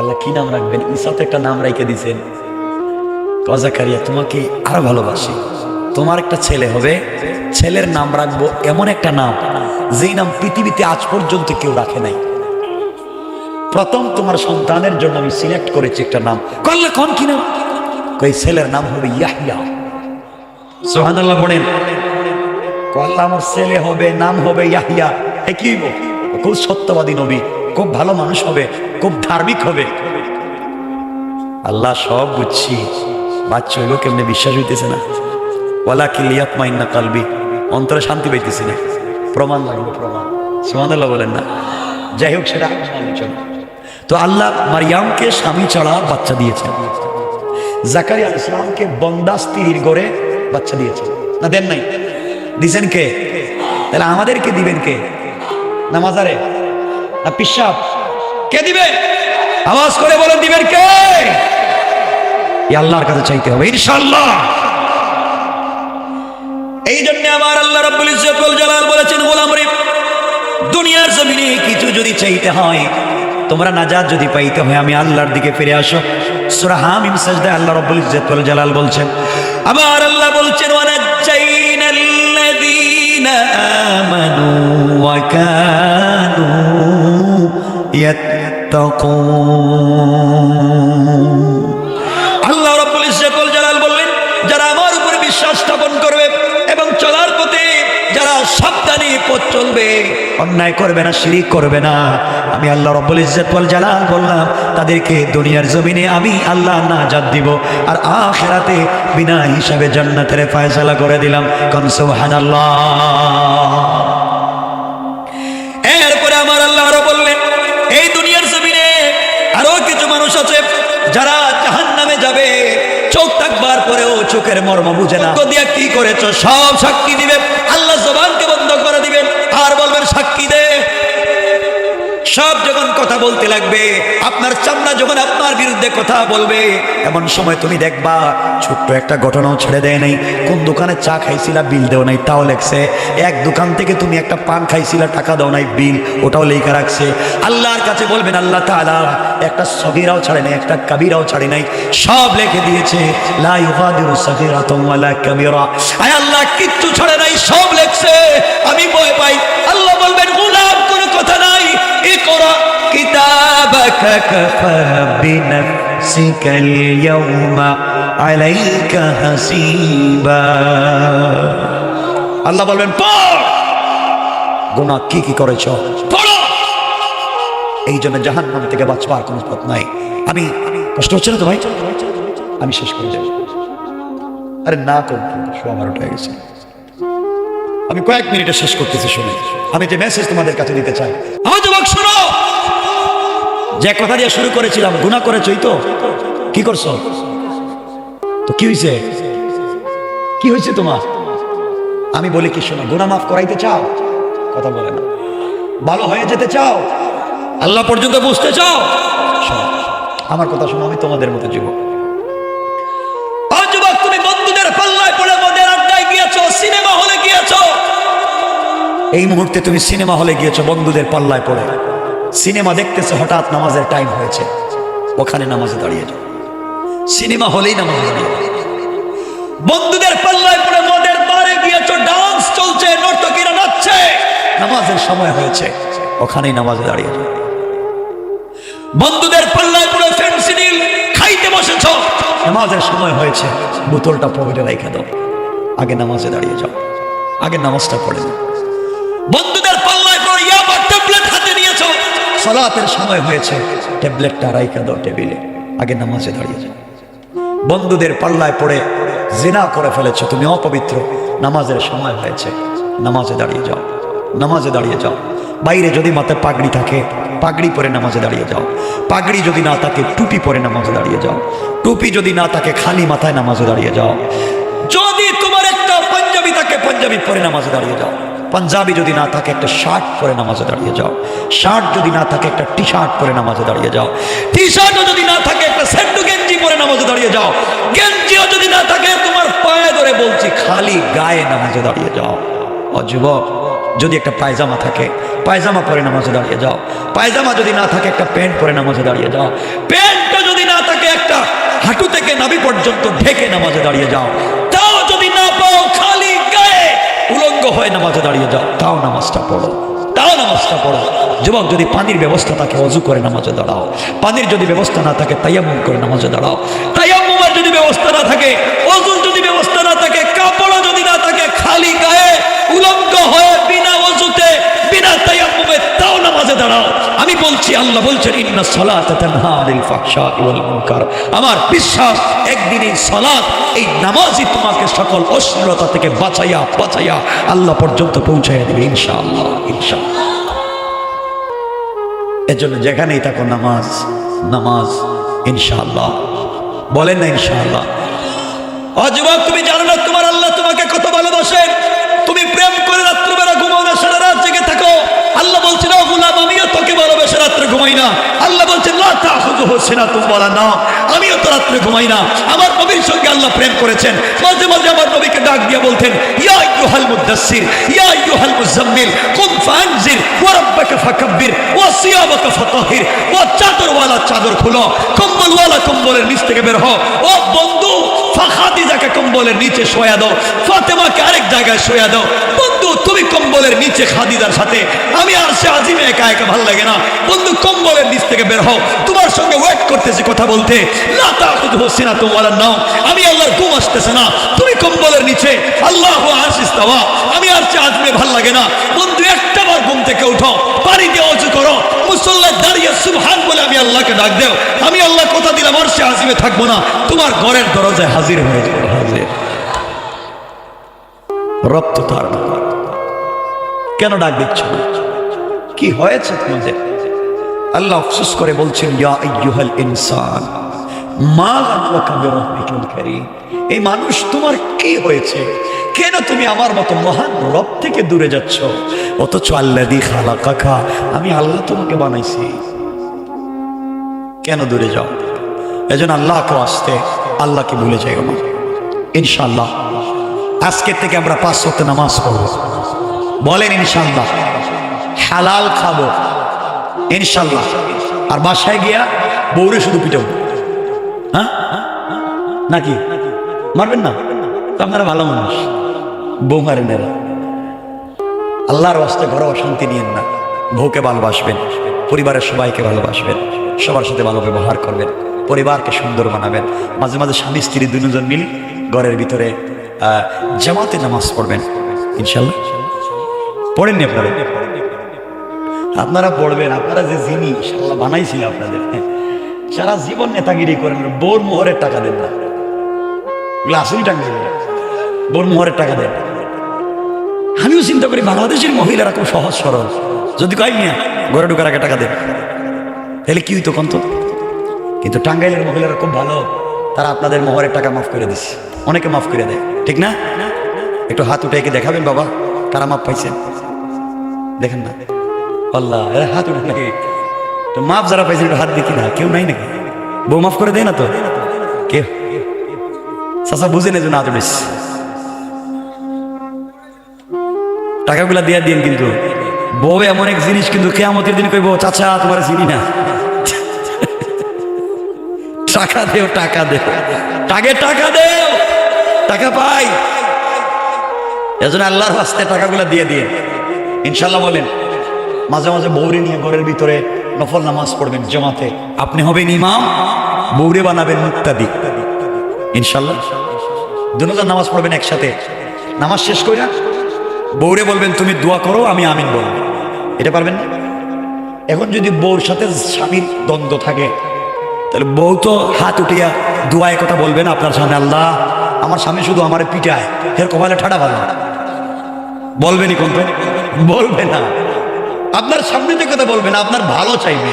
[SPEAKER 1] আল্লাহ কি নাম রাখবেন? ঈসা তো একটা নাম রেখে দিয়েছেন। ও জাকারিয়া তোমাকে আরো ভালোবাসি, তোমার একটা ছেলে হবে, ছেলের নাম রাখবো এমন একটা নাম যেই নাম পৃথিবীতে আজ পর্যন্ত কেউ রাখে নাই। প্রথম তোমার সন্তানের জন্য আমি সিলেক্ট করেছি একটা নাম। আল্লাহ কোন কি নাম? এই ছেলের নাম হবে ইয়াহইয়া। সুবহানাল্লাহ বলেন। আল্লাহ আমার ছেলে হবে, নাম হবে ইয়াহইয়া। কি খুব সত্যবাদী নবী, খুব ভালো মানুষ হবে, খুব ধার্মিক হবে। আল্লাহ সব বুঝছি, বাচ্চা হইলো কেমনে বিশ্বাস হইতেছে না। ওয়ালাকিন লিয়াতমাইন্না কলবি, অন্তরে শান্তি পাইতেছি না, প্রমাণ লাগবে, প্রমাণ। সুবহানাল্লাহ বলেন না? যাই হোক, সেটা আলোচনা। তো আল্লাহ মারিয়ামকে স্বামী ছাড়া বাচ্চা দিয়েছেন, জাকারিয়া আলাইহিস সালামকে বন্দা স্ত্রীর ঘরে বাচ্চা দিয়েছেন, না দেন নাই? দিছেন কে? তাহলে আমাদেরকে দিবেন কে? না মাজারে, না পিশাব? কে দিবে? আওয়াজ করে বলেন, দিবেন কে? আল্লাহর কাছে চাইতে হবে ইনশাআল্লাহ। এই জন্য আমার আল্লাহ রাব্বুল ইজ্জত ওয়াল জালাল বলেছেন, গোলাম রে, দুনিয়ার জমিনে কিছু যদি চাইতে হয়, তোমরা নাজাত যদি পাইতে হয়, আমি আল্লাহর দিকে ফিরে আসো। সূরা হামিম সাজদায় আল্লাহ রাব্বুল ইজ্জত ওয়াল জালাল বলছেন, আমার আল্লাহ বলছেন, ওয়ানাজ্জাইনাল্লাযীনা আমানু ওয়া কানু ইয়াত্তাকুন। আল্লাহ রাব্বুল ইজ্জত ওয়াল জালাল বললেন, যারা আমার উপরে বিশ্বাস স্থাপন করবে এবং চলার পথে যারা সাবধানে পথ চলবে, অন্যায় করবে না, শিরিক করবে না, আমি আল্লাহ রাব্বুল ইজ্জত ওয়াল জালাল বললাম তাদেরকে দুনিয়ার জমিনে আমি আল্লাহ নাজাত দিব, আর আখিরাতে বিনা হিসাবে জান্নাতের ফয়সালা করে দিলাম। কোন সুবহানাল্লাহ। এরপরে আমার আল্লাহ আরো বললেন, এই দুনিয়ার জমিনে আরো কিছু মানুষ আছে যারা জাহান্নামে যাবে, চোখ থাকবার পরেও চোখের মর্ম বুঝে না। দিয়া কি করেছো সব সাক্ষী দিবে, আল্লাহ জবানকে বন্ধ করে দিবেন আর বলবেন সাক্ষী দে। সব যখন কথা বলতে লাগবে, আপনার চামড়া যখন আপনার বিরুদ্ধে কথা বলবে, এমন সময় তুমি দেখবা ছোট্ট একটা ঘটনাও ছেড়ে দেয় নাই। কোন দোকানে চা খাইছিলা, বিল দেও নাই, তাও লেখছে। এক দোকান থেকে তুমি একটা পান খাইছিলা, টাকা দাও নাই, বিল ওটাও লেখা রাখছে। আল্লাহর কাছে বলবেন, আল্লাহ তাআলা একটা সগীরাও ছাড়ে নাই, একটা কাবীরাও ছাড়ে নাই, সব লিখে দিয়েছে। লা ইউগাদিরু সগীরাতান ওয়ালা কাবীরা, আয় আল্লাহ কিচ্ছু ছাড়ে নাই, সব লেখছে। আমি ভয় পাই। আল্লাহ বলবেন, গোলাম কোনো কথা নাই, ইকরা কিতাবাকা কাফা বিনাফসিকাল ইয়াওমা আলাইকা হাসিবা। আল্লাহ বলবেন, পড়, গুনাহ কি কি করেছো পড়ো। এই জন্য জাহান্নাম থেকে বাঁচবার কোনো পথ নাই। আমি কষ্ট হচ্ছে না তো ভাই? আমি শেষ করে যাব। আরে না তো, 12:30 হয়ে গেছে। আমি কয়েক মিনিটে শেষ করতেছি। শুনে আমি যে মেসেজ তোমাদের কাছে দিতে চাই, আমার যুবক শোনো, যে কথা দিয়ে শুরু করেছিলাম, গুনাহ করেছই তো, কি করছো? তো কি হয়েছে? কি হয়েছে তোমার? আমি বলি কি, শোনো, গুনাহ মাফ করাইতে চাও? কথা বলে না। ভালো হয়ে যেতে চাও? আল্লাহ পর্যন্ত বুঝতে চাও? শোনো আমার কথা, শোনো, আমি তোমাদের মতো যুবক। তুমি বন্ধুদের পাল্লায় পড়ে মদের আড্ডায় গিয়েছো, সিনেমা হলে গিয়েছো। এই মুহূর্তে তুমি সিনেমা হলে গিয়েছো বন্ধুদের পাল্লায় পড়ে, সিনেমা দেখতেছো, হঠাৎ নামাজের টাইম হয়েছে, ওখানে নামাজে দাঁড়িয়ে যাও। সিনেমা হলেই নামাজে দাঁড়িয়ে যাও। বন্ধুদের পাল্লায় পড়ে মদের বারে গিয়েছো, ডান্স চলছে, নর্তকীরা নাচছে, নামাজের সময় হয়েছে, ওখানেই নামাজে দাঁড়িয়ে যাও। বন্ধুদের পাল্লায় পড়ে ফেন্সিডিল খাইতে বসেছো, নামাজের সময় হয়েছে, বোতলটা পকেটে রেখে দাও, আগে নামাজে দাঁড়িয়ে যাও, আগে নামাজটা পড়ে নাও। বন্ধুদের পাল্লায় পড়ে ইয়াবা ট্যাবলেট হাতে নিয়েছো, সালাতের সময় হয়েছে, ট্যাবলেটটা রাইখা দাও টেবিলে, আগে নামাজে দাঁড়িয়ে যাও। বন্ধুদের পাল্লায় পড়ে জিনা করে ফেলেছো, তুমি অপবিত্র, নামাজের সময় হয়েছে, নামাজে দাঁড়িয়ে যাও, নামাজে দাঁড়িয়ে যাও। বাইরে যদি মাথায় পাগড়ি থাকে, পাগড়ি পরে নামাজে দাঁড়িয়ে যাও। পাগড়ি যদি না থাকে, টুপি পরে নামাজে দাঁড়িয়ে যাও। টুপি যদি না থাকে, খালি মাথায় নামাজে দাঁড়িয়ে যাও। যদি তোমার একটা পাঞ্জাবি থাকে, পাঞ্জাবি পরে নামাজে দাঁড়িয়ে যাও। পাঞ্জাবি যদি না থাকে, একটা শার্ট পরে নামাজে দাঁড়িয়ে যাও। শার্ট যদি না থাকে, একটা টি শার্ট পরে নামাজে দাঁড়িয়ে যাও। টি শার্টও যদি না থাকে, একটা সেন্ডু গেঞ্জি পরে নামাজে দাঁড়িয়ে যাও। গেঞ্জিও যদি না থাকে, তোমার পায়ে ধরে বলছি, খালি গায়ে নামাজে দাঁড়িয়ে যাও। ও যুবক, যদি একটা পায়জামা থাকে, পায়জামা পরে নামাজে দাঁড়িয়ে যাও। পায়জামা যদি না থাকে, একটা প্যান্ট পরে নামাজে দাঁড়িয়ে যাও। প্যান্টটা যদি না থাকে, একটা হাঁটু থেকে নাভি পর্যন্ত ঢেকে নামাজে দাঁড়িয়ে যাও। তাও যদি না পাও, খালি গায়ে উলঙ্গ হয়ে নামাজে দাঁড়িয়ে যাও, তাও নামাজটা পড়ো, তাও নামাজটা পড়ো। যুবক, যদি পানির ব্যবস্থা থাকে, ওযু করে নামাজে দাঁড়াও। পানির যদি ব্যবস্থা না থাকে, তায়াম্মুম করে নামাজে দাঁড়াও। তায়াম্মুমের যদি ব্যবস্থা না থাকে, ওযুর যদি ব্যবস্থা না থাকে, কাপড়ও যদি না থাকে, খালি গায়ে উলঙ্গ হয়ে বিনা ওযুতে বিনা তায়াম্মুমে তাও নামাজে দাঁড়াও। আমি বলছি, আল্লাহ বলছেন ইন্না সালাতা তানহা আনিল ফাহশাই ওয়াল মুনকার। আমার বিশ্বাস একদিন এই সালাত, এই নামাজই তোমাকে সকল অশ্লীলতা থেকে বাঁচাইয়া বাঁচাইয়া আল্লাহ পর্যন্ত পৌঁছাইয়া দেবে ইনশাআল্লাহ, ইনশাআল্লাহ। এজন্য যেখানেই থাকো নামাজ নামাজ ইনশাআল্লাহ, বলেন না ইনশাআল্লাহ। যুবক, তুমি জানো না তোমার আল্লাহ তোমাকে কত ভালোবাসেন? তুমি প্রেম করে রাত্রিবেলা ঘুমাও না, সারা রাত জেগে থাকো। আল্লাহ বলছেন ও গোলাম, আমিও তোকে ভালোবেসে রাত্রে ঘুমাই না। আল্লাহ বলছেন লা তাখুযুহু সিনাতুন ওয়ালা নাওম, আমিও তো রাত্রে ঘুমাই না। আমার নবীর সঙ্গে আল্লাহ প্রেম করেছেন। মাঝে মাঝে আমার নবীকে ডাক দিয়ে বলতেন ইয়া আইয়ুহাল মুদাসসির ইয়া আইয়ুহাল মুজাম্মিল কুম ফানজির ওয়া রাব্বাকা ফাকাব্বির ওয়া সিয়াবাকা ফাতাহির। ও চাদরওয়ালা চাদর খুলো, কম্বলওয়ালা কম্বলের নিচ থেকে বের হও। ও বন্ধু, খাদিজাকে কম্বলের নিচে শোয়া দাও, ফাতেমাকে আরেক জায়গায় শোয়া দাও। বন্ধু, তুমি কম্বলের নিচে খাদিজার সাথে, আমি আরশে আজিমে একা একা ভালো লাগে না। বন্ধু, কম্বলের নিচ থেকে বের হও, তোমার সঙ্গে ওয়েট করতেছি কথা বলতে। লা তাখুযুহু সিনাতুন ওয়ালা নাওম, আমি আল্লাহর ঘুম আসতেছে না, তুমি কম্বলের নিচে। আল্লাহু আরশে ইস্তাওয়া, আমি আরশে আজিমে ভালো লাগে না। বন্ধু, একটাবার ঘুম থেকে উঠো, পানি দিয়ে ওযু করো, মুসল্লায় দাঁড়িয়ে সুবহান বলে আমি আল্লাহকে ডাক দেও। আমি আল্লাহ কথা দিলাম আরশে আজিমে থাকবো না, তোমার ঘরের দরজায় হাজির হয়ে যাবে। হাজির রক্ত তার কেন ডাক দিচ্ছ না? কি হয়েছে তোমাদের? আল্লাহ আফসোস করে বলছেন ইয়া আইয়ুহাল ইনসান মা গাররাকা বিরাব্বিকাল কারীম। এই মানুষ, তোমার কি হয়েছে? কেন তুমি আমার মতো মহান রব থেকে দূরে যাচ্ছ? অথচ আল্লাযী খালাকাকা, আমি আল্লাহ তোমাকে বানাইছি, কেন দূরে যাও? এজন্য আল্লাহকে আসতে, আল্লাহকে ভুলে যাইও না। ইনশাআল্লাহ আজকের থেকে আমরা 5 ওয়াক্ত নামাজ পড়ব, বলেন ইনশাআল্লাহ। হালাল খাবো ইনশাআল্লাহ। আর বাসায় গিয়া বউরে শুধু পিটাবো, হ্যাঁ নাকি? মারবেন না? আপনারা ভালো মানুষ, বউ মারেন না। আল্লাহর ওয়াস্তে ঘরে অশান্তি নিয়েন না। বউকে ভালোবাসবেন, পরিবারের সবাইকে ভালোবাসবেন, সবার সাথে ভালো ব্যবহার করবেন, পরিবারকে সুন্দর বানাবেন। মাঝে মাঝে স্বামী স্ত্রী দুজন মিলে ঘরের ভিতরে জামাতে নামাজ পড়বেন ইনশাআল্লাহ। পড়েন নি আপনারা? আপনারা পড়বেন। আপনারা যে জিনিস আল্লাহ বানাইছিল আপনাদের, সারা জীবন নেতাগিরি করেন, বোর মোহরের টাকা দেন না, আসলেই টাকা দেন, বোর মোহরের টাকা দেন। আমিও চিন্তা করি বাংলাদেশের মহিলারা খুব সহজ সরল, যদি কয় না ঘরে ঢোকার আগে টাকা দেন তাহলে কি হইতো কন্ত। কিন্তু টাঙ্গাইলের মহিলারা খুব ভালো, তারা আপনাদের মোহরের টাকা মাফ করে দিচ্ছে, অনেকে মাফ করে দেয়, ঠিক না? একটু হাত উঠে একে দেখাবেন বাবা, কারা মাফ পাইছেন দেখেন না? আল্লাহ, এরা হাত উঠে নাকি? তো মাফ যারা পাইছেন একটু হাত দেখি না, কেউ নাই নাকি? বউ মাফ করে দেয় না তো কেউ? চাচা বুঝে নেই হাত উঠেছ, টাকাগুলা দিয়ে দিন। কিন্তু বউ এমন এক জিনিস, কিন্তু কিয়ামতের দিন কইব চাচা তোমার চিনি না, টাকা দেও, টাকা দেও, টাকা দেও, টাকা পাই। এজন্য আল্লাহর রাস্তে টাকাগুলা দিয়ে দিয়ে ইনশাল্লাহ। বলেন মাঝে মাঝে বৌরে নিয়ে ঘরের ভিতরে নফল নামাজ পড়বেন জামাতে। আপনি হবেন ইমাম, বৌরে বানাবেন মুক্তাদি ইনশাল্লাহ। দুজন নামাজ পড়বেন একসাথে। নামাজ শেষ করে বৌরে বলবেন তুমি দোয়া করো, আমি আমিন বলবো। এটা পারবেন না? এখন যদি বউর সাথে স্বামীর দ্বন্দ্ব থাকে, তাহলে বউ তো হাত উঠিয়া দোয়ায় কথা বলবে না আপনার সামনে, আল্লাহ আমার স্বামী শুধু আমার পিটায়, এর কপালে ঠাডা ভালো, বলবেনি? কোন বলবে না, আপনার সামনে যে কথা বলবে না, আপনার ভালো চাইবে।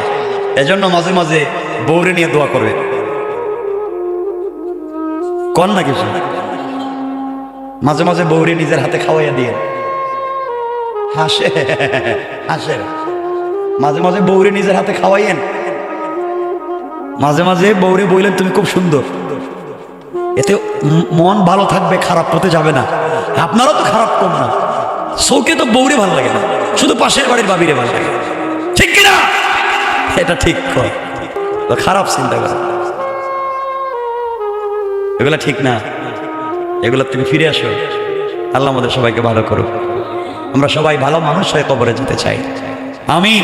[SPEAKER 1] এজন্য মাঝে মাঝে বউরে নিয়ে দোয়া করবে, কন না কিছু। মাঝে মাঝে বউরে নিজের হাতে খাওয়াইয়া দিয়ে হাসে হাসে। মাঝে মাঝে বউরে নিজের হাতে খাওয়াইয়েন। মাঝে মাঝে বউরে বললেন তুমি খুব সুন্দর, এতে মন ভালো থাকবে, খারাপ হতে যাবে না। আপনারও তো খারাপ কম না, চৌকে তো বউরে ভালো লাগে না, শুধু পাশের বাড়ির বাবিরে ভালো লাগে, ঠিক কিনা? এটা ঠিক কর, খারাপ চিন্তা করে, এগুলা ঠিক না। এগুলা তুমি ফিরে আসো। আল্লাহ আমাদের সবাইকে ভালো করো, আমরা সবাই ভালো মানুষ হয়ে কবরে যেতে চাই। আমিন।